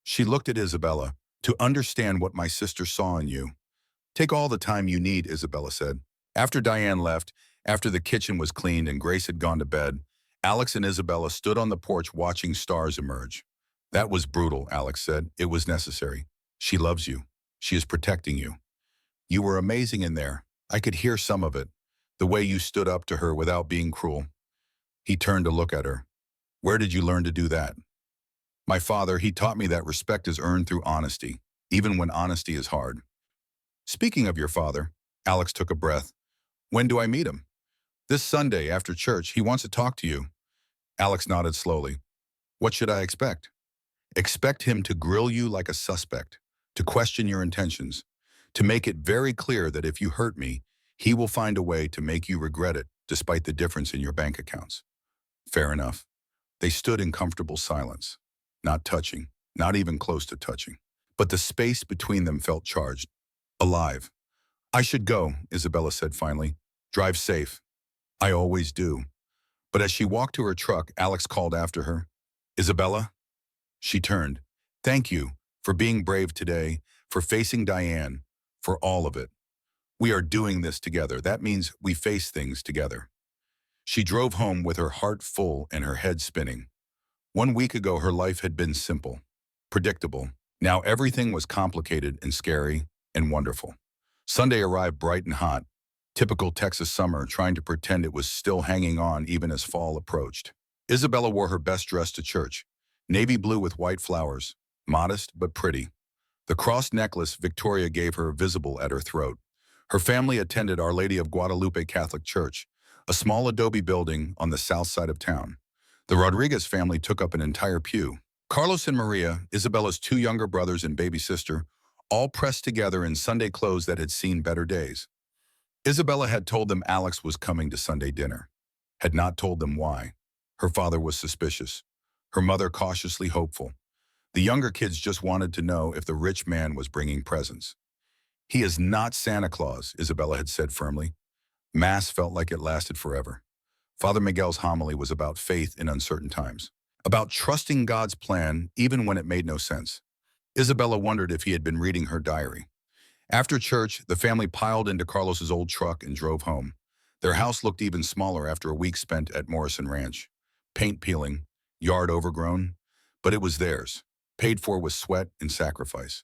she looked at Isabella, to understand what my sister saw in you. Take all the time you need, Isabella said. After Diane left, after the kitchen was cleaned and Grace had gone to bed, Alex and Isabella stood on the porch watching stars emerge. That was brutal, Alex said. It was necessary. She loves you. She is protecting you. You were amazing in there. I could hear some of it, the way you stood up to her without being cruel. He turned to look at her. Where did you learn to do that? My father, he taught me that respect is earned through honesty, even when honesty is hard. Speaking of your father, Alex took a breath. When do I meet him? This Sunday after church. He wants to talk to you. Alex nodded slowly. What should I expect? Expect him to grill you like a suspect, to question your intentions, to make it very clear that if you hurt me, he will find a way to make you regret it, despite the difference in your bank accounts. Fair enough. They stood in comfortable silence, not touching, not even close to touching. But the space between them felt charged, alive. I should go, Isabella said finally. Drive safe. I always do. But as she walked to her truck, Alex called after her. Isabella? She turned. Thank you for being brave today, for facing Diane, for all of it. We are doing this together. That means we face things together. She drove home with her heart full and her head spinning. 1 week ago, her life had been simple, predictable. Now everything was complicated and scary and wonderful. Sunday arrived bright and hot, typical Texas summer, trying to pretend it was still hanging on even as fall approached. Isabella wore her best dress to church, navy blue with white flowers, modest but pretty. The cross necklace Victoria gave her visible at her throat. Her family attended Our Lady of Guadalupe Catholic Church, a small adobe building on the south side of town. The Rodriguez family took up an entire pew. Carlos and Maria, Isabella's 2 younger brothers and baby sister, all pressed together in Sunday clothes that had seen better days. Isabella had told them Alex was coming to Sunday dinner, had not told them why. Her father was suspicious, her mother cautiously hopeful. The younger kids just wanted to know if the rich man was bringing presents. He is not Santa Claus, Isabella had said firmly. Mass felt like it lasted forever. Father Miguel's homily was about faith in uncertain times, about trusting God's plan even when it made no sense. Isabella wondered if he had been reading her diary. After church, the family piled into Carlos's old truck and drove home. Their house looked even smaller after a week spent at Morrison Ranch. Paint peeling, yard overgrown, but it was theirs, paid for with sweat and sacrifice.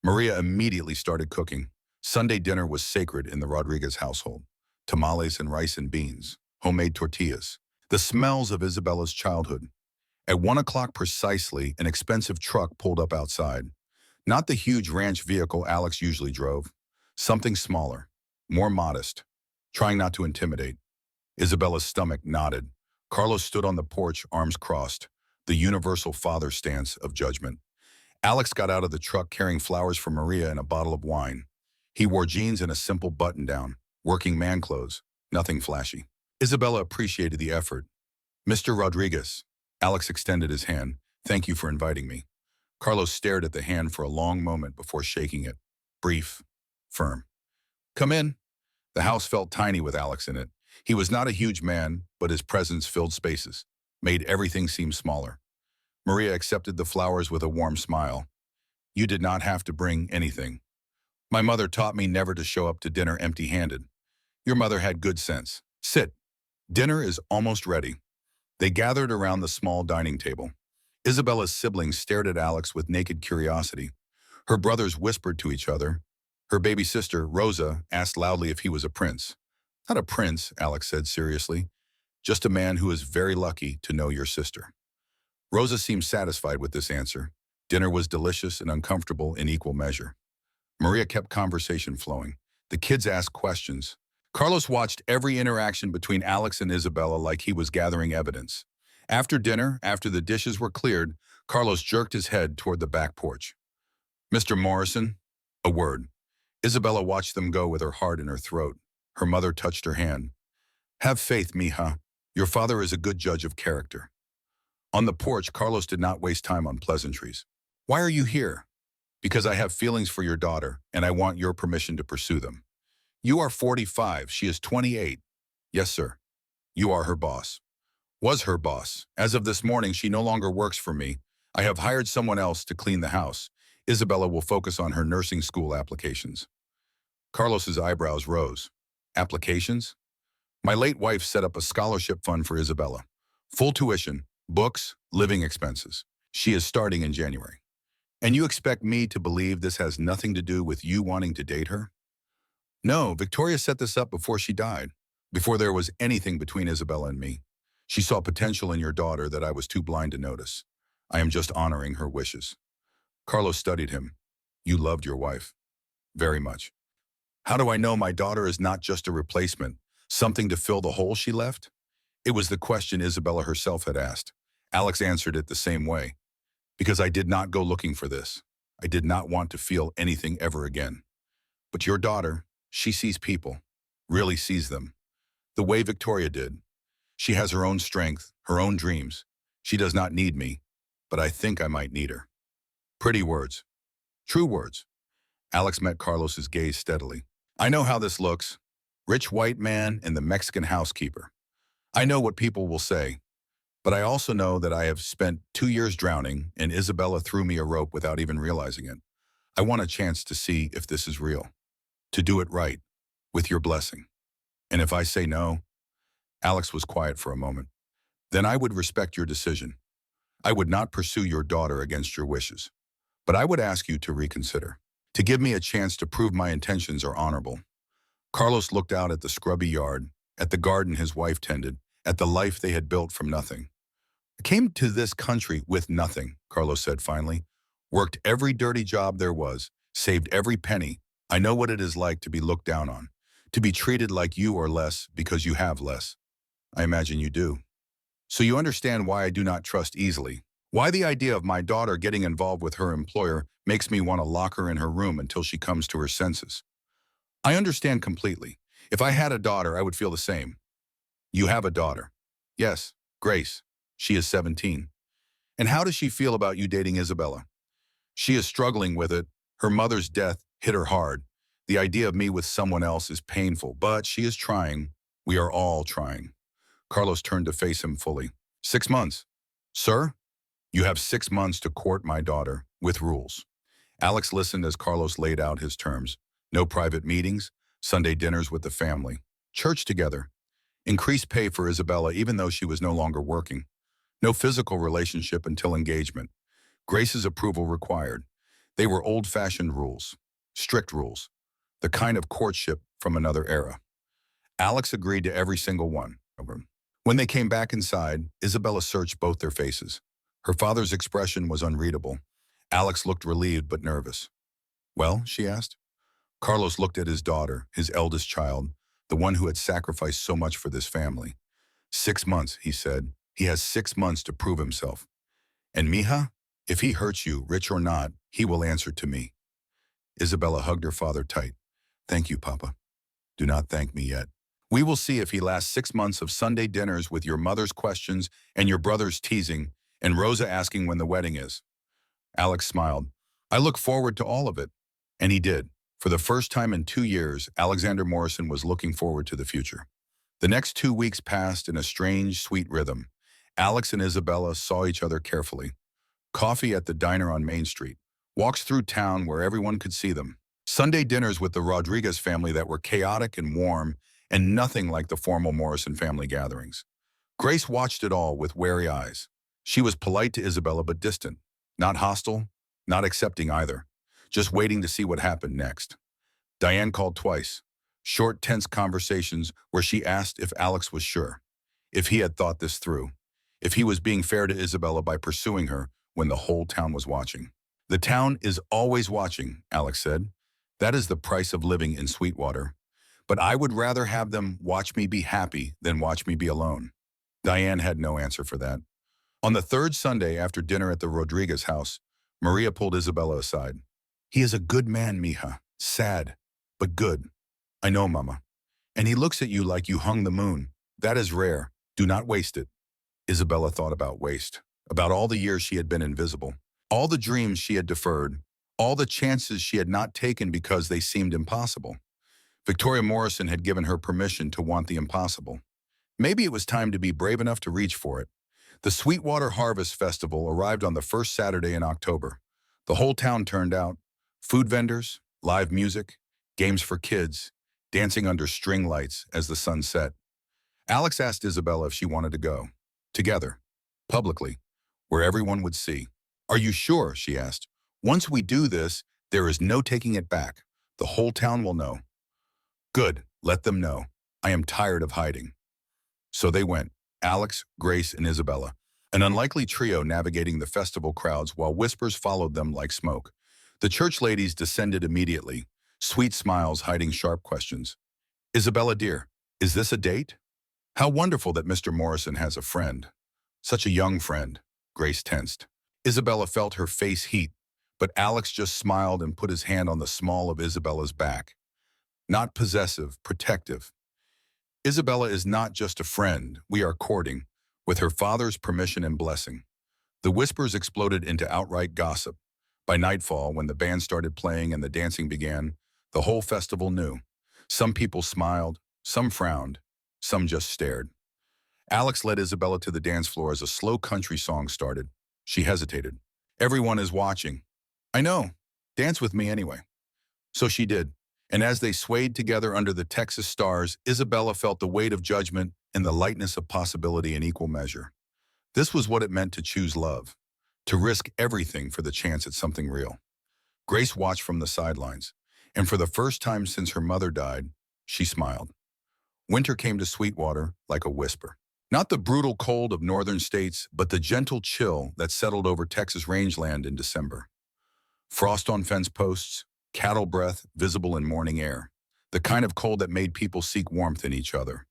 Maria immediately started cooking. Sunday dinner was sacred in the Rodriguez household. Tamales and rice and beans, homemade tortillas, the smells of Isabella's childhood. At 1 o'clock precisely, an expensive truck pulled up outside. Not the huge ranch vehicle Alex usually drove. Something smaller, more modest, trying not to intimidate. Isabella's stomach knotted. Carlos stood on the porch, arms crossed, the universal father stance of judgment. Alex got out of the truck carrying flowers for Maria and a bottle of wine. He wore jeans and a simple button-down, working man clothes, nothing flashy. Isabella appreciated the effort. Mr. Rodriguez. Alex extended his hand. Thank you for inviting me. Carlos stared at the hand for a long moment before shaking it. Brief, firm. Come in. The house felt tiny with Alex in it. He was not a huge man, but his presence filled spaces, made everything seem smaller. Maria accepted the flowers with a warm smile. You did not have to bring anything. My mother taught me never to show up to dinner empty-handed. Your mother had good sense. Sit. Dinner is almost ready. They gathered around the small dining table. Isabella's siblings stared at Alex with naked curiosity. Her brothers whispered to each other. Her baby sister, Rosa, asked loudly if he was a prince. Not a prince, Alex said seriously. Just a man who is very lucky to know your sister. Rosa seemed satisfied with this answer. Dinner was delicious and uncomfortable in equal measure. Maria kept conversation flowing. The kids asked questions. Carlos watched every interaction between Alex and Isabella like he was gathering evidence. After dinner, after the dishes were cleared, Carlos jerked his head toward the back porch. Mr. Morrison? A word. Isabella watched them go with her heart in her throat. Her mother touched her hand. Have faith, mija. Your father is a good judge of character. On the porch, Carlos did not waste time on pleasantries. Why are you here? Because I have feelings for your daughter, and I want your permission to pursue them. You are 45, she is 28. Yes, sir. You are her boss. Was her boss. As of this morning, she no longer works for me. I have hired someone else to clean the house. Isabella will focus on her nursing school applications. Carlos's eyebrows rose. Applications? My late wife set up a scholarship fund for Isabella. Full tuition, books, living expenses. She is starting in January. And you expect me to believe this has nothing to do with you wanting to date her? No, Victoria set this up before she died, before there was anything between Isabella and me. She saw potential in your daughter that I was too blind to notice. I am just honoring her wishes. Carlos studied him. You loved your wife. Very much. How do I know my daughter is not just a replacement, something to fill the hole she left? It was the question Isabella herself had asked. Alex answered it the same way. Because I did not go looking for this. I did not want to feel anything ever again. But your daughter, she sees people, really sees them. The way Victoria did. She has her own strength, her own dreams. She does not need me, but I think I might need her. Pretty words. True words. Alex met Carlos's gaze steadily. I know how this looks. Rich white man and the Mexican housekeeper. I know what people will say. But I also know that I have spent 2 years drowning, and Isabella threw me a rope without even realizing it. I want a chance to see if this is real. To do it right, with your blessing. And if I say no, Alex was quiet for a moment. Then I would respect your decision. I would not pursue your daughter against your wishes. But I would ask you to reconsider. To give me a chance to prove my intentions are honorable. Carlos looked out at the scrubby yard, at the garden his wife tended, at the life they had built from nothing. I came to this country with nothing, Carlos said finally. Worked every dirty job there was, saved every penny. I know what it is like to be looked down on, to be treated like you are less because you have less. I imagine you do. So you understand why I do not trust easily, why the idea of my daughter getting involved with her employer makes me want to lock her in her room until she comes to her senses. I understand completely. If I had a daughter, I would feel the same. You have a daughter. Yes, Grace. She is 17. And how does she feel about you dating Isabella? She is struggling with it. Her mother's death hit her hard. The idea of me with someone else is painful, but she is trying. We are all trying. Carlos turned to face him fully. 6 months. Sir, you have 6 months to court my daughter, with rules. Alex listened as Carlos laid out his terms. No private meetings, Sunday dinners with the family, church together, increased pay for Isabella even though she was no longer working. No physical relationship until engagement. Grace's approval required. They were old-fashioned rules, strict rules, the kind of courtship from another era. Alex agreed to every single one. When they came back inside, Isabella searched both their faces. Her father's expression was unreadable. Alex looked relieved but nervous. Well, she asked. Carlos looked at his daughter, his eldest child, the one who had sacrificed so much for this family. 6 months, he said. He has 6 months to prove himself. And mija, if he hurts you, rich or not, he will answer to me. Isabella hugged her father tight. Thank you, Papa. Do not thank me yet. We will see if he lasts 6 months of Sunday dinners with your mother's questions and your brother's teasing and Rosa asking when the wedding is. Alex smiled. I look forward to all of it. And he did, For the first time in 2 years, Alexander Morrison was looking forward to the future. The next 2 weeks passed in a strange, sweet rhythm. Alex and Isabella saw each other carefully. Coffee at the diner on Main Street. Walks through town where everyone could see them. Sunday dinners with the Rodriguez family that were chaotic and warm, and nothing like the formal Morrison family gatherings. Grace watched it all with wary eyes. She was polite to Isabella but distant. Not hostile, not accepting either. Just waiting to see what happened next. Diane called twice. Short, tense conversations where she asked if Alex was sure, if he had thought this through, if he was being fair to Isabella by pursuing her when the whole town was watching. The town is always watching, Alex said. That is the price of living in Sweetwater. But I would rather have them watch me be happy than watch me be alone. Diane had no answer for that. On the third Sunday after dinner at the Rodriguez house, Maria pulled Isabella aside. He is a good man, mija. Sad, but good. I know, Mama. And he looks at you like you hung the moon. That is rare. Do not waste it. Isabella thought about waste, about all the years she had been invisible, all the dreams she had deferred, all the chances she had not taken because they seemed impossible. Victoria Morrison had given her permission to want the impossible. Maybe it was time to be brave enough to reach for it. The Sweetwater Harvest Festival arrived on the first Saturday in October. The whole town turned out. Food vendors, live music, games for kids, dancing under string lights as the sun set. Alex asked Isabella if she wanted to go. Together, publicly, where everyone would see. Are you sure? She asked. Once we do this, there is no taking it back. The whole town will know. Good, let them know. I am tired of hiding. So they went, Alex, Grace, and Isabella, an unlikely trio navigating the festival crowds while whispers followed them like smoke. The church ladies descended immediately, sweet smiles hiding sharp questions. Isabella, dear, is this a date? How wonderful that Mr. Morrison has a friend. Such a young friend. Grace tensed. Isabella felt her face heat, but Alex just smiled and put his hand on the small of Isabella's back. Not possessive, protective. Isabella is not just a friend, we are courting, with her father's permission and blessing. The whispers exploded into outright gossip. By nightfall, when the band started playing and the dancing began, the whole festival knew. Some people smiled, some frowned, some just stared. Alex led Isabella to the dance floor as a slow country song started. She hesitated. Everyone is watching. I know. Dance with me anyway. So she did. And as they swayed together under the Texas stars, Isabella felt the weight of judgment and the lightness of possibility in equal measure. This was what it meant to choose love, to risk everything for the chance at something real. Grace watched from the sidelines, and for the first time since her mother died, she smiled. Winter came to Sweetwater like a whisper. Not the brutal cold of northern states, but the gentle chill that settled over Texas rangeland in December. Frost on fence posts, cattle breath visible in morning air, the kind of cold that made people seek warmth in each other.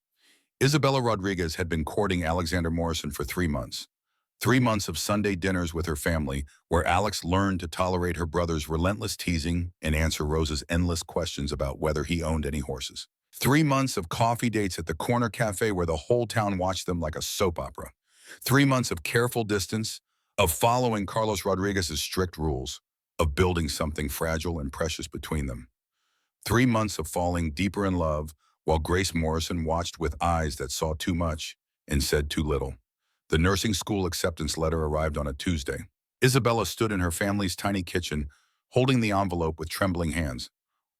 Isabella Rodriguez had been courting Alexander Morrison for 3 months. 3 months of Sunday dinners with her family, where Alex learned to tolerate her brother's relentless teasing and answer Rose's endless questions about whether he owned any horses. 3 months of coffee dates at the corner cafe where the whole town watched them like a soap opera. 3 months of careful distance, of following Carlos Rodriguez's strict rules, of building something fragile and precious between them. 3 months of falling deeper in love, while Grace Morrison watched with eyes that saw too much and said too little. The nursing school acceptance letter arrived on a Tuesday. Isabella stood in her family's tiny kitchen, holding the envelope with trembling hands.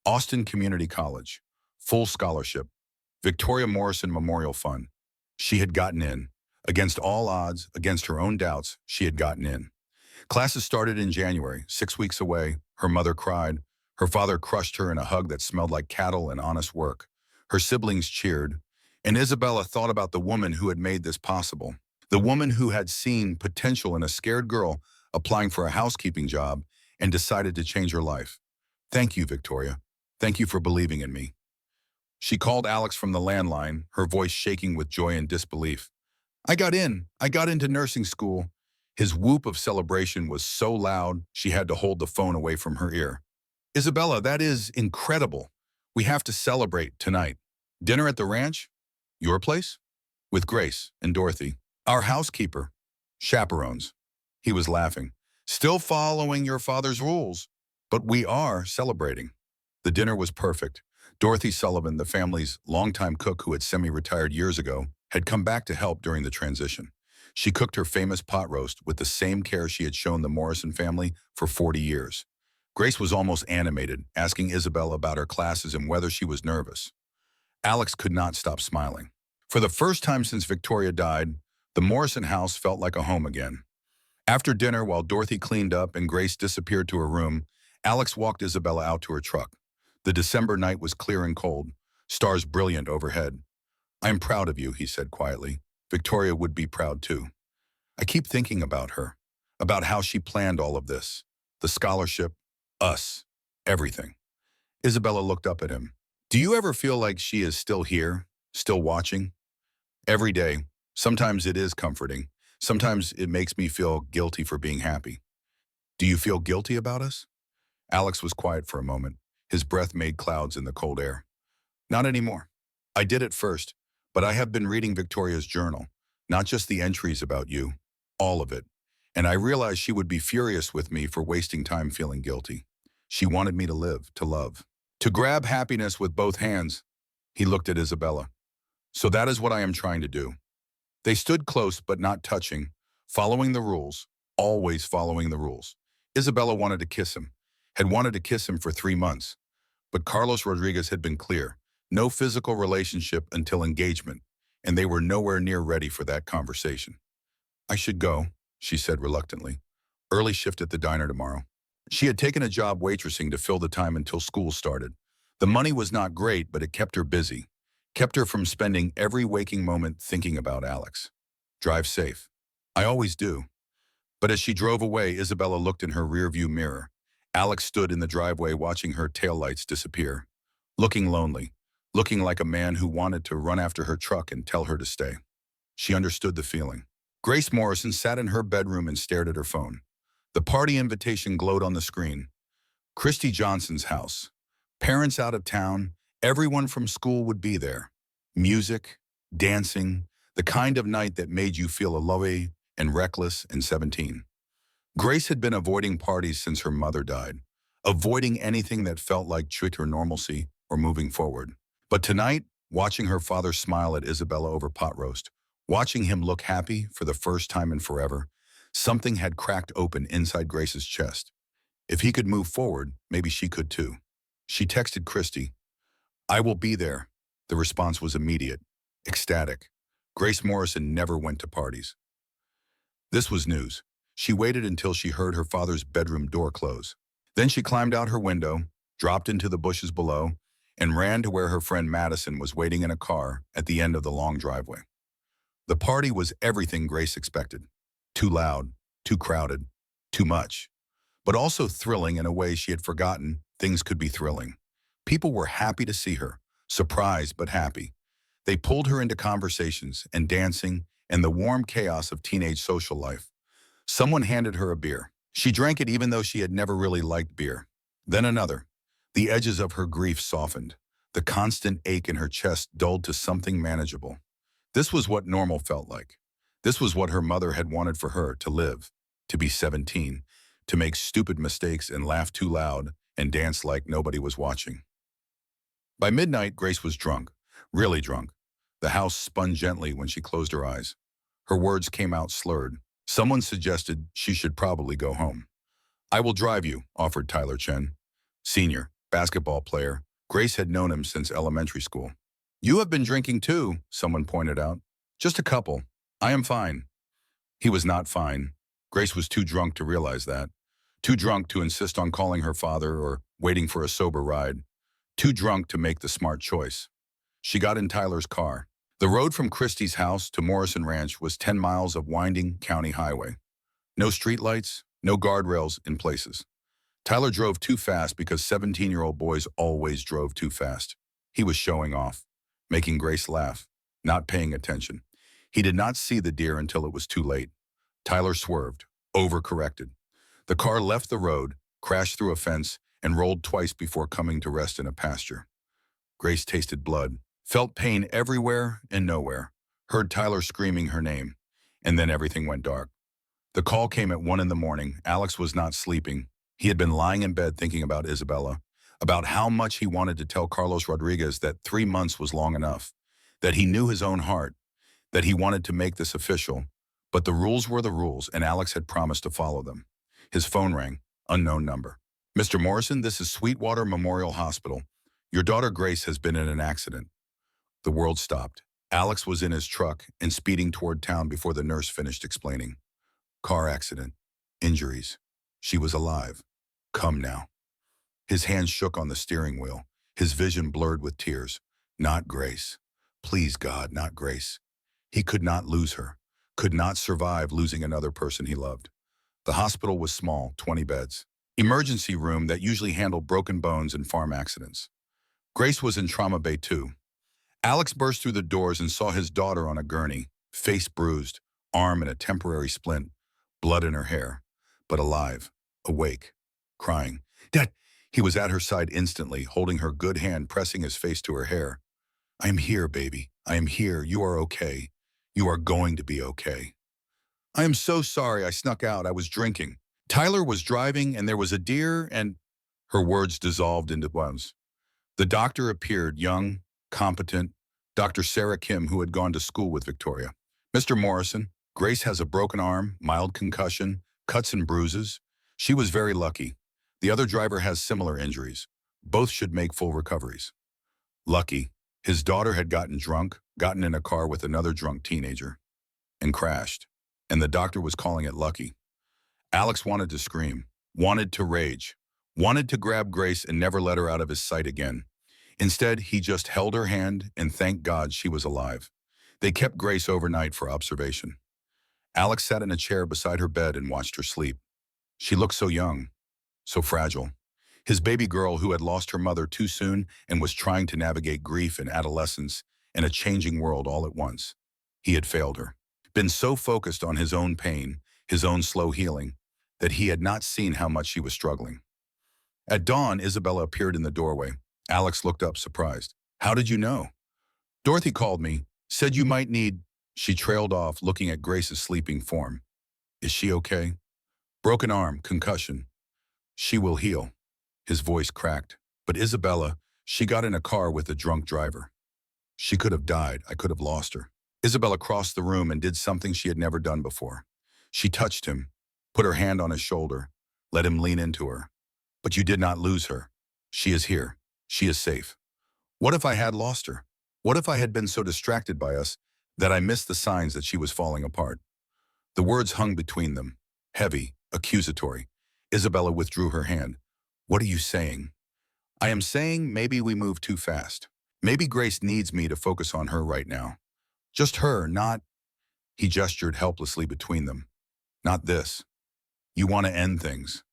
Austin Community College. Full scholarship. Victoria Morrison Memorial Fund. She had gotten in. Against all odds, against her own doubts, she had gotten in. Classes started in January, 6 weeks away. Her mother cried. Her father crushed her in a hug that smelled like cattle and honest work. Her siblings cheered. And Isabella thought about the woman who had made this possible. The woman who had seen potential in a scared girl applying for a housekeeping job and decided to change her life. Thank you, Victoria. Thank you for believing in me. She called Alex from the landline, her voice shaking with joy and disbelief. I got into nursing school. His whoop of celebration was so loud, she had to hold the phone away from her ear. Isabella, that is incredible. We have to celebrate tonight. Dinner at the ranch? Your place? With Grace and Dorothy. Our housekeeper. Chaperones. He was laughing. Still following your father's rules, but we are celebrating. The dinner was perfect. Dorothy Sullivan, the family's longtime cook who had semi-retired years ago, had come back to help during the transition. She cooked her famous pot roast with the same care she had shown the Morrison family for 40 years. Grace was almost animated, asking Isabella about her classes and whether she was nervous. Alex could not stop smiling. For the first time since Victoria died, the Morrison house felt like a home again. After dinner, while Dorothy cleaned up and Grace disappeared to her room, Alex walked Isabella out to her truck. The December night was clear and cold, stars brilliant overhead. "I'm proud of you," he said quietly. "Victoria would be proud too. I keep thinking about her, about how she planned all of this. The scholarship, us, everything." Isabella looked up at him. "Do you ever feel like she is still here, still watching?" "Every day. Sometimes it is comforting. Sometimes it makes me feel guilty for being happy." "Do you feel guilty about us?" Alex was quiet for a moment. His breath made clouds in the cold air. "Not anymore. I did at first, but I have been reading Victoria's journal, not just the entries about you, all of it. And I realized she would be furious with me for wasting time feeling guilty. She wanted me to live, to love, to grab happiness with both hands." He looked at Isabella. "So that is what I am trying to do." They stood close but not touching, following the rules, always following the rules. Isabella wanted to kiss him, had wanted to kiss him for 3 months. But Carlos Rodriguez had been clear, no physical relationship until engagement, and they were nowhere near ready for that conversation. "I should go," she said reluctantly. "Early shift at the diner tomorrow." She had taken a job waitressing to fill the time until school started. The money was not great, but it kept her busy, kept her from spending every waking moment thinking about Alex. "Drive safe." "I always do." But as she drove away, Isabella looked in her rearview mirror. Alex stood in the driveway watching her taillights disappear, looking lonely, looking like a man who wanted to run after her truck and tell her to stay. She understood the feeling. Grace Morrison sat in her bedroom and stared at her phone. The party invitation glowed on the screen. Christy Johnson's house. Parents out of town, everyone from school would be there. Music, dancing, the kind of night that made you feel alive and reckless and 17. Grace had been avoiding parties since her mother died, avoiding anything that felt like treat or normalcy or moving forward. But tonight, watching her father smile at Isabella over pot roast, watching him look happy for the first time in forever, something had cracked open inside Grace's chest. If he could move forward, maybe she could too. She texted Christy, "I will be there." The response was immediate, ecstatic. Grace Morrison never went to parties. This was news. She waited until she heard her father's bedroom door close. Then she climbed out her window, dropped into the bushes below, and ran to where her friend Madison was waiting in a car at the end of the long driveway. The party was everything Grace expected. Too loud, too crowded, too much. But also thrilling in a way she had forgotten things could be thrilling. People were happy to see her, surprised but happy. They pulled her into conversations and dancing and the warm chaos of teenage social life. Someone handed her a beer. She drank it even though she had never really liked beer. Then another. The edges of her grief softened. The constant ache in her chest dulled to something manageable. This was what normal felt like. This was what her mother had wanted for her to live, to be 17, to make stupid mistakes and laugh too loud and dance like nobody was watching. By midnight, Grace was drunk, really drunk. The house spun gently when she closed her eyes. Her words came out slurred. Someone suggested she should probably go home. "I will drive you," offered Tyler Chen. Senior, basketball player. Grace had known him since elementary school. "You have been drinking too," someone pointed out. "Just a couple. I am fine." He was not fine. Grace was too drunk to realize that. Too drunk to insist on calling her father or waiting for a sober ride. Too drunk to make the smart choice. She got in Tyler's car. The road from Christie's house to Morrison Ranch was 10 miles of winding county highway. No streetlights, no guardrails in places. Tyler drove too fast because 17-year-old boys always drove too fast. He was showing off, making Grace laugh, not paying attention. He did not see the deer until it was too late. Tyler swerved, overcorrected. The car left the road, crashed through a fence, and rolled twice before coming to rest in a pasture. Grace tasted blood, felt pain everywhere and nowhere, heard Tyler screaming her name, and then everything went dark. The call came at 1 in the morning. Alex was not sleeping. He had been lying in bed thinking about Isabella, about how much he wanted to tell Carlos Rodriguez that 3 months was long enough, that he knew his own heart, that he wanted to make this official. But the rules were the rules, and Alex had promised to follow them. His phone rang, unknown number. Mr. Morrison, this is Sweetwater Memorial Hospital. Your daughter Grace has been in an accident. The world stopped. Alex was in his truck and speeding toward town before the nurse finished explaining. Car accident. Injuries. She was alive. Come now. His hands shook on the steering wheel, his vision blurred with tears. Not Grace. Please, God, not Grace. He could not lose her, could not survive losing another person he loved. The hospital was small, 20 beds. Emergency room that usually handled broken bones and farm accidents. Grace was in trauma bay too. Alex burst through the doors and saw his daughter on a gurney, face bruised, arm in a temporary splint, blood in her hair, but alive, awake, crying. Dad! He was at her side instantly, holding her good hand, pressing his face to her hair. I am here, baby. I am here. You are okay. You are going to be okay. I am so sorry I snuck out. I was drinking. Tyler was driving and there was a deer and... Her words dissolved into ones. The doctor appeared, young, competent, Dr. Sarah Kim, who had gone to school with Victoria. Mr. Morrison, Grace has a broken arm, mild concussion, cuts and bruises. She was very lucky. The other driver has similar injuries. Both should make full recoveries. Lucky, his daughter had gotten drunk, gotten in a car with another drunk teenager, and crashed. And the doctor was calling it lucky. Alex wanted to scream, wanted to rage, wanted to grab Grace and never let her out of his sight again. Instead, he just held her hand and thanked God she was alive. They kept Grace overnight for observation. Alex sat in a chair beside her bed and watched her sleep. She looked so young, so fragile. His baby girl who had lost her mother too soon and was trying to navigate grief and adolescence and a changing world all at once. He had failed her. Been so focused on his own pain, his own slow healing, that he had not seen how much she was struggling. At dawn, Isabella appeared in the doorway. Alex looked up, surprised. How did you know? Dorothy called me, said you might need... She trailed off, looking at Grace's sleeping form. Is she okay? Broken arm, concussion. She will heal. His voice cracked. But Isabella, she got in a car with a drunk driver. She could have died. I could have lost her. Isabella crossed the room and did something she had never done before. She touched him, put her hand on his shoulder, let him lean into her. But you did not lose her. She is here. She is safe. What if I had lost her? What if I had been so distracted by us that I missed the signs that she was falling apart? The words hung between them, heavy, accusatory. Isabella withdrew her hand. What are you saying? I am saying maybe we move too fast. Maybe Grace needs me to focus on her right now. Just her, not... He gestured helplessly between them. Not this. You want to end things.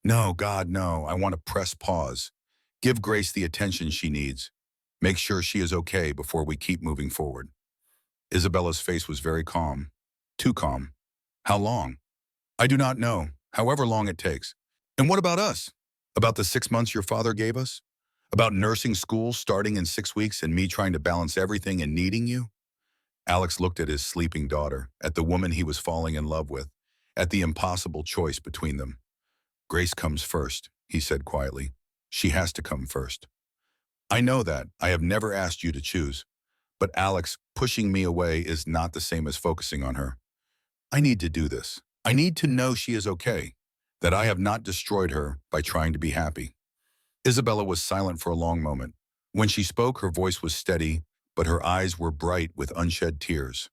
No, God, no. I want to press pause. Give Grace the attention she needs. Make sure she is okay before we keep moving forward. Isabella's face was very calm. Too calm. How long? I do not know. However long it takes. And what about us? About the 6 months your father gave us? About nursing school starting in 6 weeks and me trying to balance everything and needing you? Alex looked at his sleeping daughter, at the woman he was falling in love with, at the impossible choice between them. Grace comes first, he said quietly. She has to come first. I know that. I have never asked you to choose. But Alex, pushing me away is not the same as focusing on her. I need to do this. I need to know she is okay, that I have not destroyed her by trying to be happy. Isabella was silent for a long moment. When she spoke, her voice was steady, but her eyes were bright with unshed tears.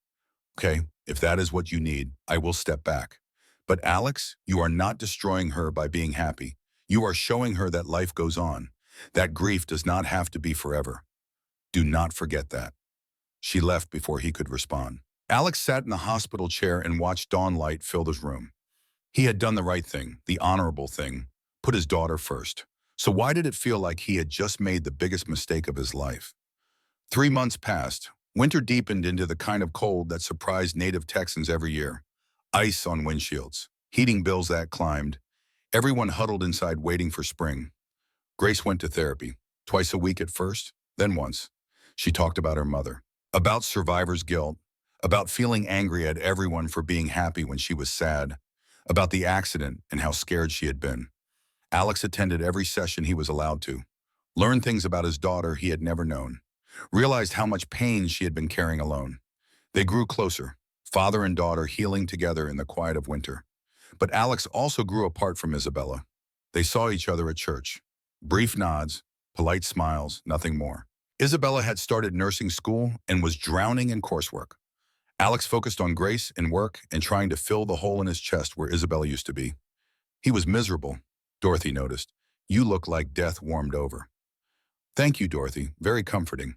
Okay, if that is what you need, I will step back. But Alex, you are not destroying her by being happy. You are showing her that life goes on, that grief does not have to be forever. Do not forget that. She left before he could respond. Alex sat in the hospital chair and watched dawn light fill his room. He had done the right thing, the honorable thing, put his daughter first. So why did it feel like he had just made the biggest mistake of his life? 3 months passed. Winter deepened into the kind of cold that surprised native Texans every year. Ice on windshields, heating bills that climbed. Everyone huddled inside waiting for spring. Grace went to therapy, twice a week at first, then once. She talked about her mother, about survivor's guilt, about feeling angry at everyone for being happy when she was sad, about the accident and how scared she had been. Alex attended every session he was allowed to. learned things about his daughter he had never known, realized how much pain she had been carrying alone. They grew closer, father and daughter healing together in the quiet of winter. But Alex also grew apart from Isabella. They saw each other at church. Brief nods, polite smiles, nothing more. Isabella had started nursing school and was drowning in coursework. Alex focused on grace and work and trying to fill the hole in his chest where Isabella used to be. He was miserable, Dorothy noticed. You look like death warmed over. Thank you, Dorothy. Very comforting.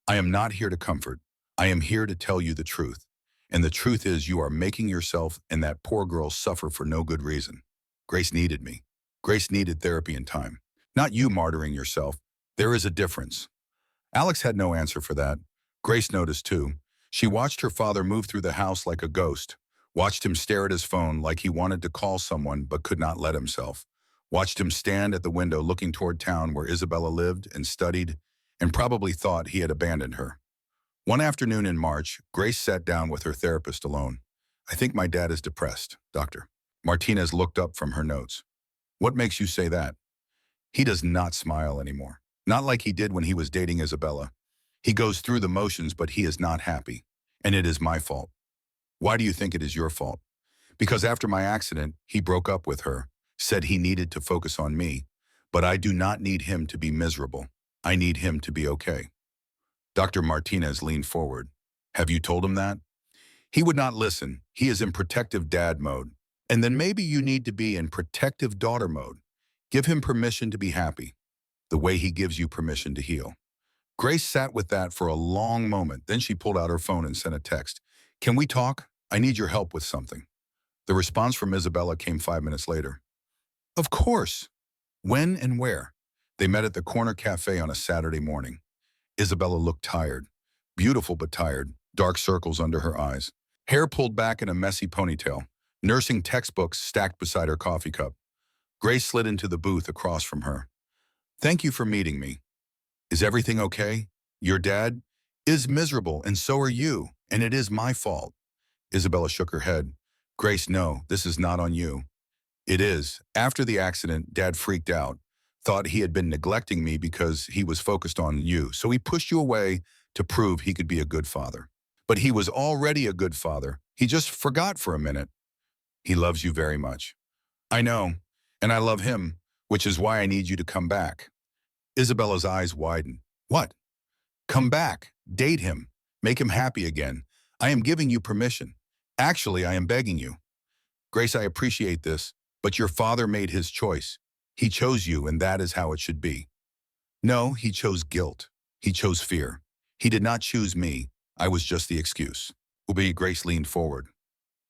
I am not here to comfort. I am here to tell you the truth. And the truth is you are making yourself and that poor girl suffer for no good reason. Grace needed me. Grace needed therapy and time. Not you martyring yourself. There is a difference. Alex had no answer for that. Grace noticed too. She watched her father move through the house like a ghost, watched him stare at his phone like he wanted to call someone but could not let himself, watched him stand at the window looking toward town where Isabella lived and studied and probably thought he had abandoned her. One afternoon in March, Grace sat down with her therapist alone. I think my dad is depressed, doctor. Martinez looked up from her notes. What makes you say that? He does not smile anymore. Not like he did when he was dating Isabella. He goes through the motions, but he is not happy. And it is my fault. Why do you think it is your fault? Because after my accident, he broke up with her, said he needed to focus on me. But I do not need him to be miserable. I need him to be okay. Dr. Martinez leaned forward. Have you told him that? He would not listen. He is in protective dad mode. And then maybe you need to be in protective daughter mode. Give him permission to be happy, the way he gives you permission to heal. Grace sat with that for a long moment. Then she pulled out her phone and sent a text. Can we talk? I need your help with something. The response from Isabella came 5 minutes later. Of course. When and where? They met at the corner cafe on a Saturday morning. Isabella looked tired. Beautiful but tired, dark circles under her eyes. Hair pulled back in a messy ponytail. Nursing textbooks stacked beside her coffee cup. Grace slid into the booth across from her. Thank you for meeting me. Is everything okay? Your dad is miserable, and so are you, and it is my fault. Isabella shook her head. Grace, no, this is not on you. It is. After the accident, Dad freaked out, thought he had been neglecting me because he was focused on you, so he pushed you away to prove he could be a good father. But he was already a good father. He just forgot for a minute. He loves you very much. I know, and I love him, which is why I need you to come back. Isabella's eyes widened. What? Come back. Date him. Make him happy again. I am giving you permission. Actually, I am begging you. Grace, I appreciate this, but your father made his choice. He chose you, and that is how it should be. No, he chose guilt. He chose fear. He did not choose me. I was just the excuse. Grace leaned forward.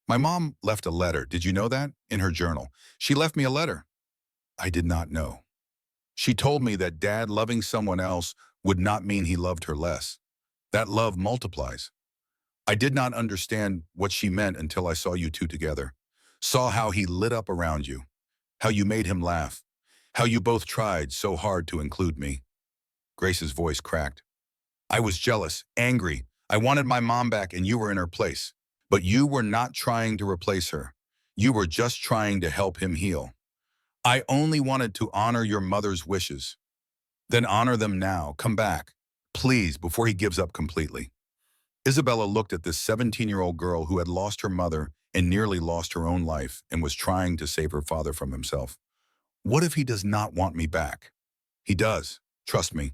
My mom left a letter. Did you know that? In her journal. She left me a letter. I did not know. She told me that Dad loving someone else would not mean he loved her less. That love multiplies. I did not understand what she meant until I saw you two together. Saw how he lit up around you. How you made him laugh. How you both tried so hard to include me. Grace's voice cracked. I was jealous, angry. I wanted my mom back and you were in her place. But you were not trying to replace her. You were just trying to help him heal. I only wanted to honor your mother's wishes. Then honor them now. Come back, please, before he gives up completely. Isabella looked at this 17-year-old girl who had lost her mother and nearly lost her own life and was trying to save her father from himself. What if he does not want me back? He does. Trust me.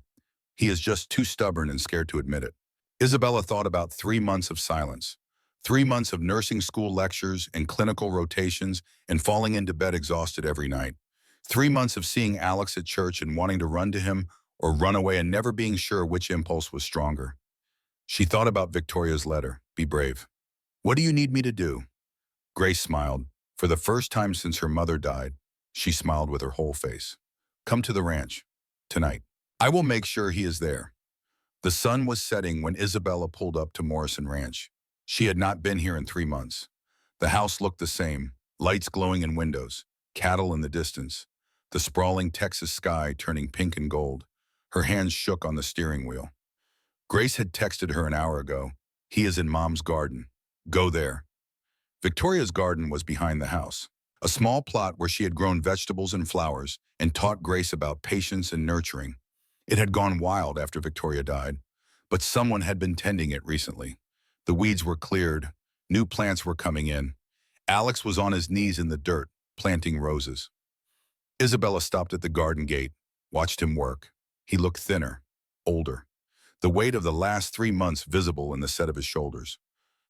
He is just too stubborn and scared to admit it. Isabella thought about 3 months of silence. 3 months of nursing school lectures and clinical rotations and falling into bed exhausted every night. 3 months of seeing Alex at church and wanting to run to him or run away and never being sure which impulse was stronger. She thought about Victoria's letter. Be brave. What do you need me to do? Grace smiled. For the first time since her mother died, she smiled with her whole face. Come to the ranch. Tonight. I will make sure he is there. The sun was setting when Isabella pulled up to Morrison Ranch. She had not been here in 3 months. The house looked the same, lights glowing in windows, cattle in the distance, the sprawling Texas sky turning pink and gold. Her hands shook on the steering wheel. Grace had texted her an hour ago. He is in Mom's garden. Go there. Victoria's garden was behind the house, a small plot where she had grown vegetables and flowers and taught Grace about patience and nurturing. It had gone wild after Victoria died, but someone had been tending it recently. The weeds were cleared, new plants were coming in. Alex was on his knees in the dirt, planting roses. Isabella stopped at the garden gate, watched him work. He looked thinner, older, the weight of the last 3 months visible in the set of his shoulders.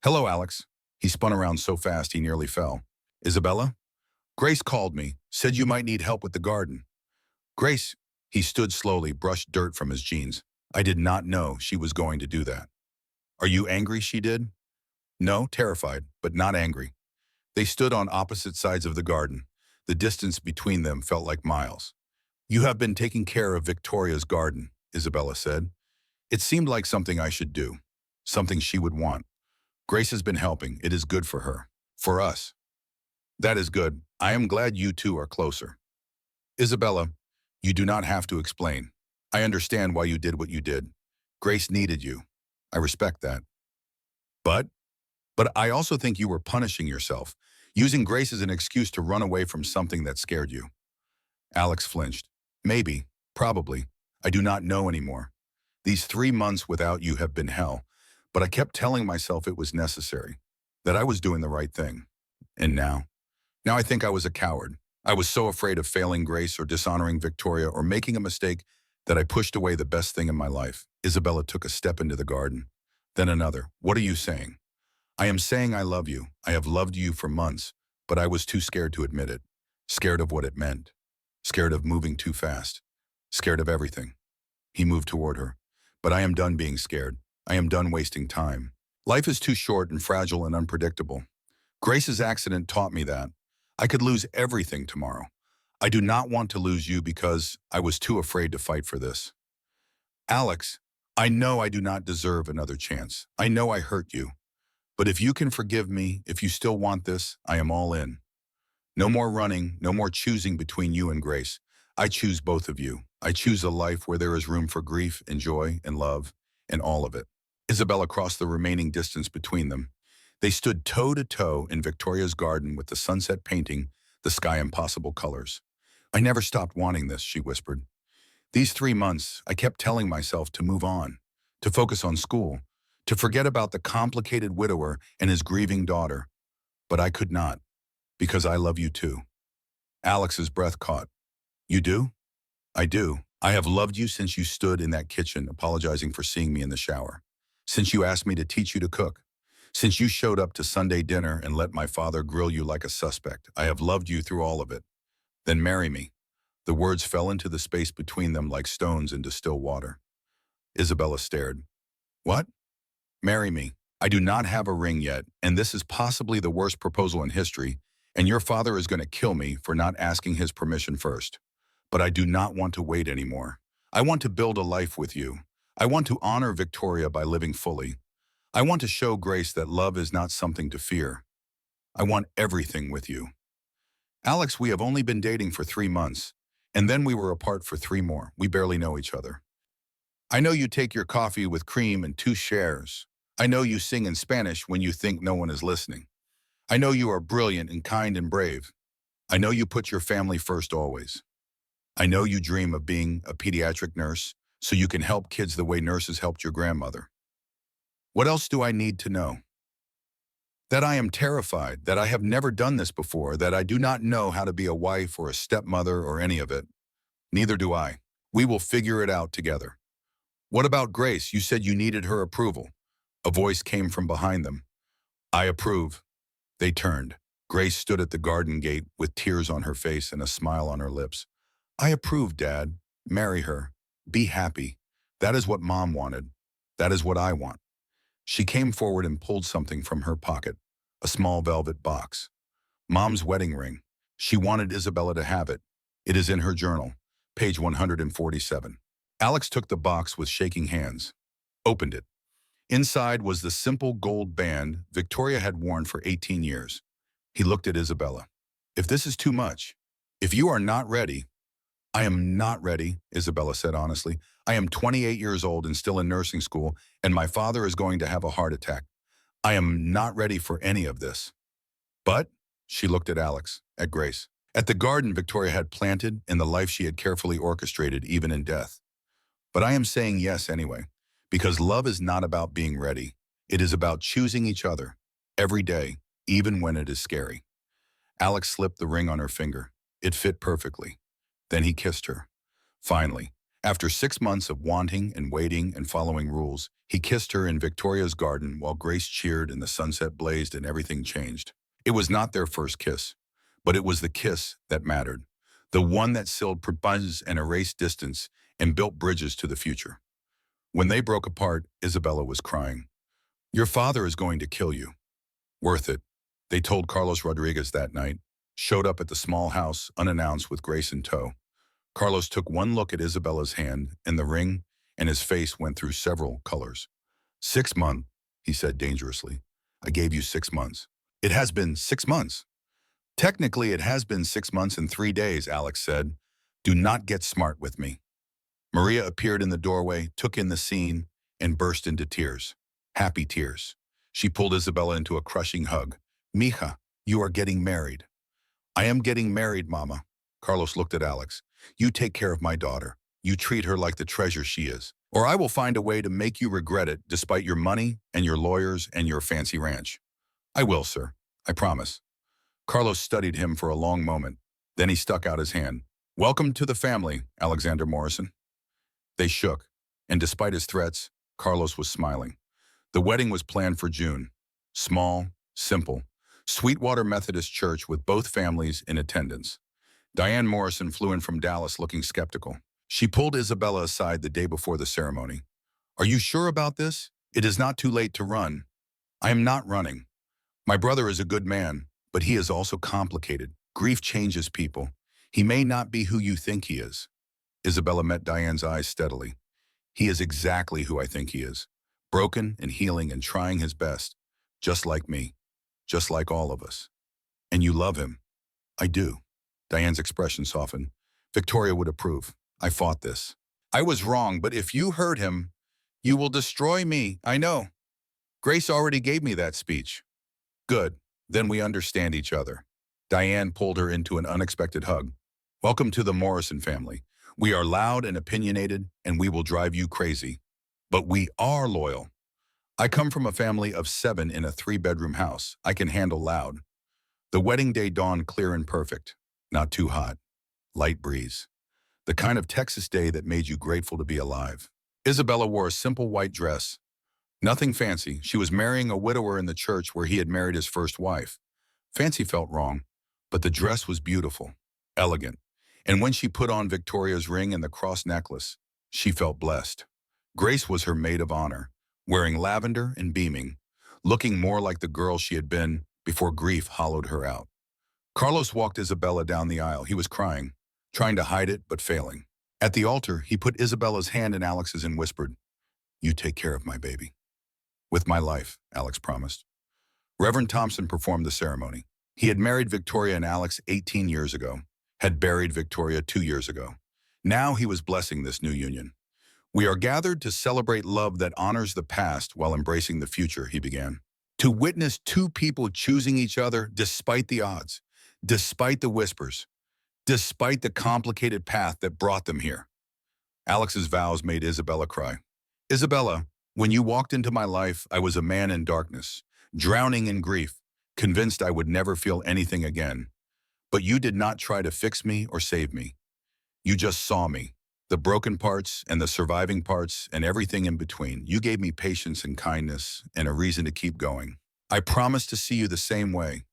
"Hello, Alex." He spun around so fast he nearly fell. "Isabella?" "Grace called me, said you might need help with the garden." "Grace?" He stood slowly, brushed dirt from his jeans. "I did not know she was going to do that." "Are you angry she did?" "No, terrified, but not angry." They stood on opposite sides of the garden. The distance between them felt like miles. "You have been taking care of Victoria's garden," Isabella said. "It seemed like something I should do, something she would want. Grace has been helping. It is good for her. For us." "That is good. I am glad you two are closer." "Isabella, you do not have to explain. I understand why you did what you did. Grace needed you. I respect that. But, but I also think you were punishing yourself, using Grace as an excuse to run away from something that scared you." Alex flinched. "Maybe, probably. I do not know anymore. These 3 months without you have been hell, but I kept telling myself it was necessary, that I was doing the right thing. And now? Now I think I was a coward. I was so afraid of failing Grace or dishonoring Victoria or making a mistake that I pushed away the best thing in my life." Isabella took a step into the garden, then another. "What are you saying?" "I am saying I love you. I have loved you for months, but I was too scared to admit it. Scared of what it meant. Scared of moving too fast. Scared of everything." He moved toward her. "But I am done being scared. I am done wasting time. Life is too short and fragile and unpredictable. Grace's accident taught me that. I could lose everything tomorrow. I do not want to lose you because I was too afraid to fight for this." "Alex, I know I do not deserve another chance. I know I hurt you. But if you can forgive me, if you still want this, I am all in. No more running, no more choosing between you and Grace. I choose both of you. I choose a life where there is room for grief and joy and love and all of it." Isabella crossed the remaining distance between them. They stood toe to toe in Victoria's garden with the sunset painting the sky in possible colors. "I never stopped wanting this," she whispered. "These 3 months, I kept telling myself to move on, to focus on school, to forget about the complicated widower and his grieving daughter. But I could not, because I love you too." Alex's breath caught. "You do?" "I do. I have loved you since you stood in that kitchen apologizing for seeing me in the shower. Since you asked me to teach you to cook. Since you showed up to Sunday dinner and let my father grill you like a suspect. I have loved you through all of it. Then marry me." The words fell into the space between them like stones into still water. Isabella stared. "What?" "Marry me. I do not have a ring yet, and this is possibly the worst proposal in history, and your father is going to kill me for not asking his permission first. But I do not want to wait anymore. I want to build a life with you. I want to honor Victoria by living fully. I want to show Grace that love is not something to fear. I want everything with you. Alex, we have only been dating for 3 months, and then we were apart for 3 more. We barely know each other. I know you take your coffee with cream and 2 shares. I know you sing in Spanish when you think no one is listening. I know you are brilliant and kind and brave. I know you put your family first always. I know you dream of being a pediatric nurse so you can help kids the way nurses helped your grandmother. What else do I need to know? That I am terrified, that I have never done this before, that I do not know how to be a wife or a stepmother or any of it. Neither do I. We will figure it out together." "What about Grace? You said you needed her approval." A voice came from behind them. "I approve." They turned. Grace stood at the garden gate with tears on her face and a smile on her lips. "I approve, Dad. Marry her. Be happy. That is what Mom wanted. That is what I want." She came forward and pulled something from her pocket, a small velvet box. Mom's wedding ring. She wanted Isabella to have it. It is in her journal, page 147. Alex took the box with shaking hands, opened it. Inside was the simple gold band Victoria had worn for 18 years. He looked at Isabella. "If this is too much, if you are not ready—" "I am not ready," Isabella said honestly. "I am 28 years old and still in nursing school, and my father is going to have a heart attack. I am not ready for any of this." "But," she looked at Alex, at Grace, at the garden Victoria had planted and the life she had carefully orchestrated even in death. But I am saying yes anyway, because love is not about being ready. It is about choosing each other every day, even when it is scary. Alex slipped the ring on her finger. It fit perfectly. Then he kissed her. Finally, after 6 months of wanting and waiting and following rules, he kissed her in Victoria's garden while Grace cheered and the sunset blazed and everything changed. It was not their first kiss, but it was the kiss that mattered. The one that sealed buzz and erased distance and built bridges to the future. When they broke apart, Isabella was crying. "Your father is going to kill you." "Worth it," they told Carlos Rodriguez that night, showed up at the small house unannounced with Grace in tow. Carlos took one look at Isabella's hand and the ring, and his face went through several colors. "6 months," he said dangerously. "I gave you 6 months." "It has been 6 months." "Technically, it has been 6 months and 3 days, Alex said. "Do not get smart with me." Maria appeared in the doorway, took in the scene, and burst into tears. Happy tears. She pulled Isabella into a crushing hug. "Mija, you are getting married." "I am getting married, Mama." Carlos looked at Alex. "You take care of my daughter. You treat her like the treasure she is. Or I will find a way to make you regret it despite your money and your lawyers and your fancy ranch." "I will, sir. I promise." Carlos studied him for a long moment. Then he stuck out his hand. "Welcome to the family, Alexander Morrison." They shook, and despite his threats, Carlos was smiling. The wedding was planned for June. Small, simple, Sweetwater Methodist Church with both families in attendance. Diane Morrison flew in from Dallas looking skeptical. She pulled Isabella aside the day before the ceremony. "Are you sure about this? It is not too late to run." "I am not running. My brother is a good man, but he is also complicated. Grief changes people. He may not be who you think he is." Isabella met Diane's eyes steadily. "He is exactly who I think he is. Broken and healing and trying his best. Just like me. Just like all of us." "And you love him." "I do." Diane's expression softened. "Victoria would approve. I fought this. I was wrong, but if you hurt him, you will destroy me. I know. Grace already gave me that speech." "Good. Then we understand each other." Diane pulled her into an unexpected hug. "Welcome to the Morrison family. We are loud and opinionated, and we will drive you crazy. But we are loyal. I come from a family of 7 in a 3-bedroom house. I can handle loud." The wedding day dawned clear and perfect. Not too hot. Light breeze. The kind of Texas day that made you grateful to be alive. Isabella wore a simple white dress. Nothing fancy. She was marrying a widower in the church where he had married his first wife. Fancy felt wrong, but the dress was beautiful, elegant. And when she put on Victoria's ring and the cross necklace, she felt blessed. Grace was her maid of honor, wearing lavender and beaming, looking more like the girl she had been before grief hollowed her out. Carlos walked Isabella down the aisle. He was crying, trying to hide it, but failing. At the altar, he put Isabella's hand in Alex's and whispered, "You take care of my baby." "With my life," Alex promised. Reverend Thompson performed the ceremony. He had married Victoria and Alex 18 years ago, had buried Victoria 2 years ago. Now he was blessing this new union. "We are gathered to celebrate love that honors the past while embracing the future," he began. "To witness two people choosing each other despite the odds, despite the whispers, despite the complicated path that brought them here." Alex's vows made Isabella cry. "Isabella, when you walked into my life, I was a man in darkness, drowning in grief, convinced I would never feel anything again. But you did not try to fix me or save me. You just saw me, the broken parts and the surviving parts and everything in between. You gave me patience and kindness and a reason to keep going. I promise to see you the same way,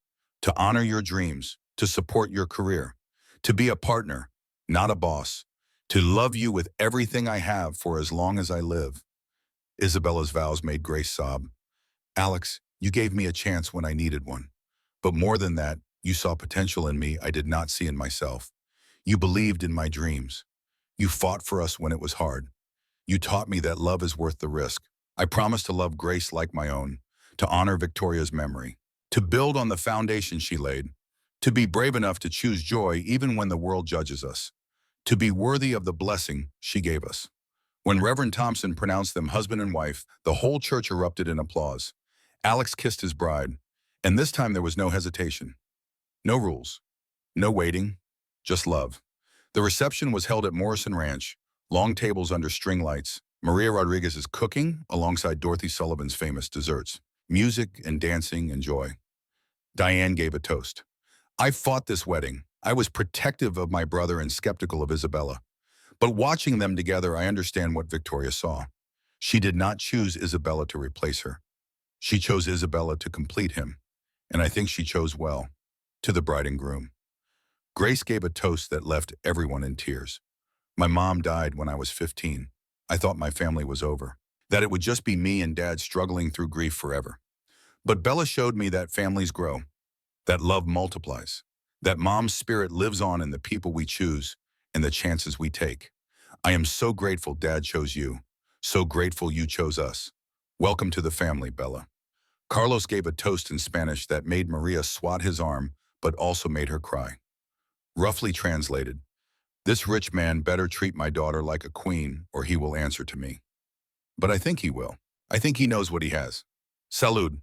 to honor your dreams, to support your career, to be a partner, not a boss, to love you with everything I have for as long as I live." Isabella's vows made Grace sob. "Alex, you gave me a chance when I needed one. But more than that, you saw potential in me I did not see in myself. You believed in my dreams. You fought for us when it was hard. You taught me that love is worth the risk. I promise to love Grace like my own, to honor Victoria's memory, to build on the foundation she laid, to be brave enough to choose joy even when the world judges us, to be worthy of the blessing she gave us." When Reverend Thompson pronounced them husband and wife, the whole church erupted in applause. Alex kissed his bride, and this time there was no hesitation. No rules, no waiting, just love. The reception was held at Morrison Ranch, Long tables under string lights. Maria Rodriguez is cooking alongside Dorothy Sullivan's famous desserts. Music and dancing and joy. Diane gave a toast. I fought this wedding. I was protective of my brother and skeptical of Isabella. But watching them together, I understand what Victoria saw. She did not choose Isabella to replace her. She chose Isabella to complete him. And I think she chose well. To the bride and groom. Grace gave a toast that left everyone in tears. My mom died when I was 15. I thought my family was over, that it would just be me and Dad struggling through grief forever. But Bella showed me that families grow, that love multiplies, that mom's spirit lives on in the people we choose and the chances we take. I am so grateful Dad chose you, so grateful you chose us. Welcome to the family, Bella. Carlos gave a toast in Spanish that made Maria swat his arm, but also made her cry. Roughly translated, this rich man better treat my daughter like a queen or he will answer to me. But I think he will. I think he knows what he has. Salud.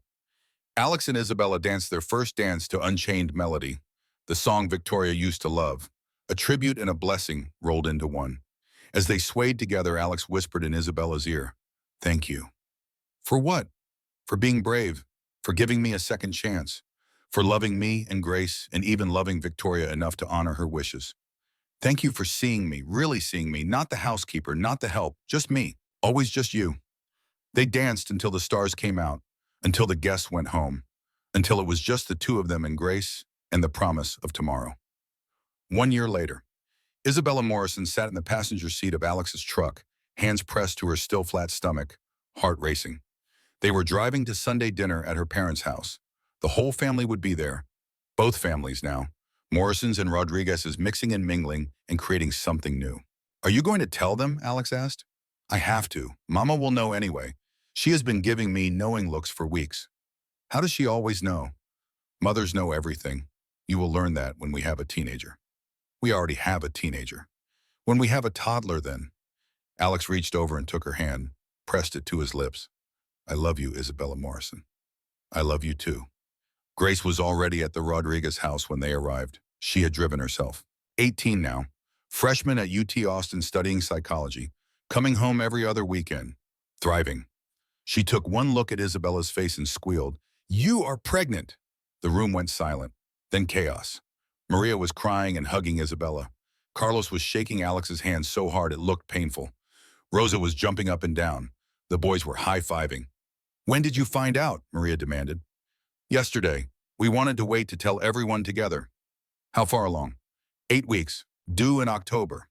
Alex and Isabella danced their first dance to Unchained Melody, the song Victoria used to love. A tribute and a blessing rolled into one. As they swayed together, Alex whispered in Isabella's ear, "Thank you." For what? For being brave, for giving me a second chance, for loving me and Grace and even loving Victoria enough to honor her wishes. Thank you for seeing me, really seeing me, not the housekeeper, not the help, just me, always just you. They danced until the stars came out, until the guests went home, until it was just the two of them and Grace and the promise of tomorrow. 1 year later, Isabella Morrison sat in the passenger seat of Alex's truck, hands pressed to her still flat stomach, heart racing. They were driving to Sunday dinner at her parents' house. The whole family would be there, both families now. Morrison's and Rodriguez's mixing and mingling and creating something new. Are you going to tell them? Alex asked. I have to. Mama will know anyway. She has been giving me knowing looks for weeks. How does she always know? Mothers know everything. You will learn that when we have a teenager. We already have a teenager. When we have a toddler then. Alex reached over and took her hand, pressed it to his lips. I love you, Isabella Morrison. I love you too. Grace was already at the Rodriguez house when they arrived. She had driven herself. 18 now, freshman at UT Austin studying psychology, coming home every other weekend, thriving. She took one look at Isabella's face and squealed, "You are pregnant!" The room went silent, then chaos. Maria was crying and hugging Isabella. Carlos was shaking Alex's hand so hard it looked painful. Rosa was jumping up and down. The boys were high-fiving. When did you find out? Maria demanded. Yesterday. We wanted to wait to tell everyone together. How far along? 8 weeks. Due in October.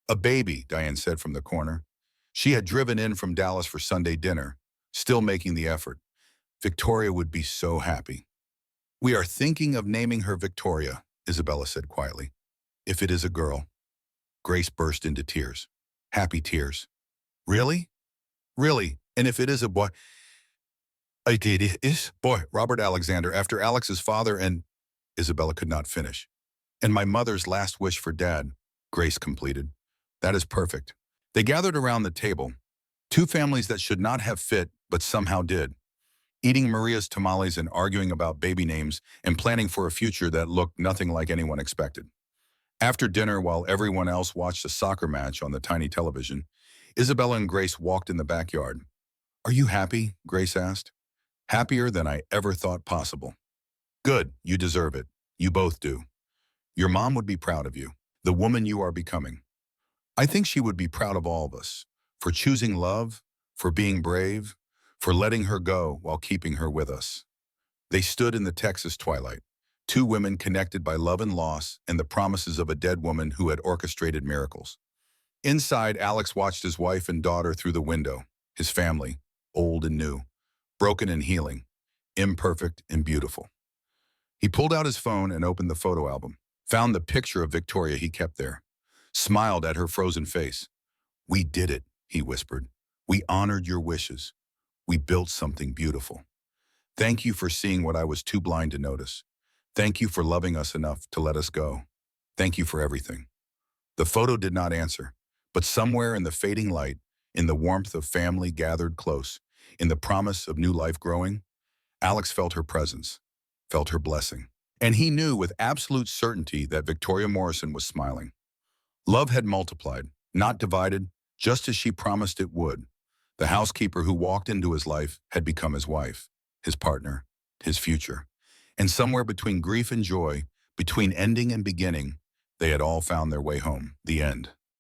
A baby, Diane said from the corner. She had driven in from Dallas for Sunday dinner, still making the effort. Victoria would be so happy. We are thinking of naming her Victoria, Isabella said quietly. If it is a girl. Grace burst into tears. Happy tears. Really? Really? And if it is a boy? It is boy, Robert Alexander, after Alex's father and Isabella could not finish. And my mother's last wish for Dad, Grace completed. That is perfect. They gathered around the table, two families that should not have fit, but somehow did, eating Maria's tamales and arguing about baby names and planning for a future that looked nothing like anyone expected. After dinner, while everyone else watched a soccer match on the tiny television, Isabella and Grace walked in the backyard. Are you happy? Grace asked. Happier than I ever thought possible. Good, you deserve it. You both do. Your mom would be proud of you, the woman you are becoming. I think she would be proud of all of us, for choosing love, for being brave, for letting her go while keeping her with us. They stood in the Texas twilight, two women connected by love and loss and the promises of a dead woman who had orchestrated miracles. Inside, Alex watched his wife and daughter through the window, his family, old and new, broken and healing, imperfect and beautiful. He pulled out his phone and opened the photo album, found the picture of Victoria he kept there, smiled at her frozen face. We did it, he whispered. We honored your wishes. We built something beautiful. Thank you for seeing what I was too blind to notice. Thank you for loving us enough to let us go. Thank you for everything. The photo did not answer, but somewhere in the fading light, in the warmth of family gathered close, in the promise of new life growing, Alex felt her presence, felt her blessing. And he knew with absolute certainty that Victoria Morrison was smiling. Love had multiplied, not divided, just as she promised it would. The housekeeper who walked into his life had become his wife, his partner, his future. And somewhere between grief and joy, between ending and beginning, they had all found their way home. The end.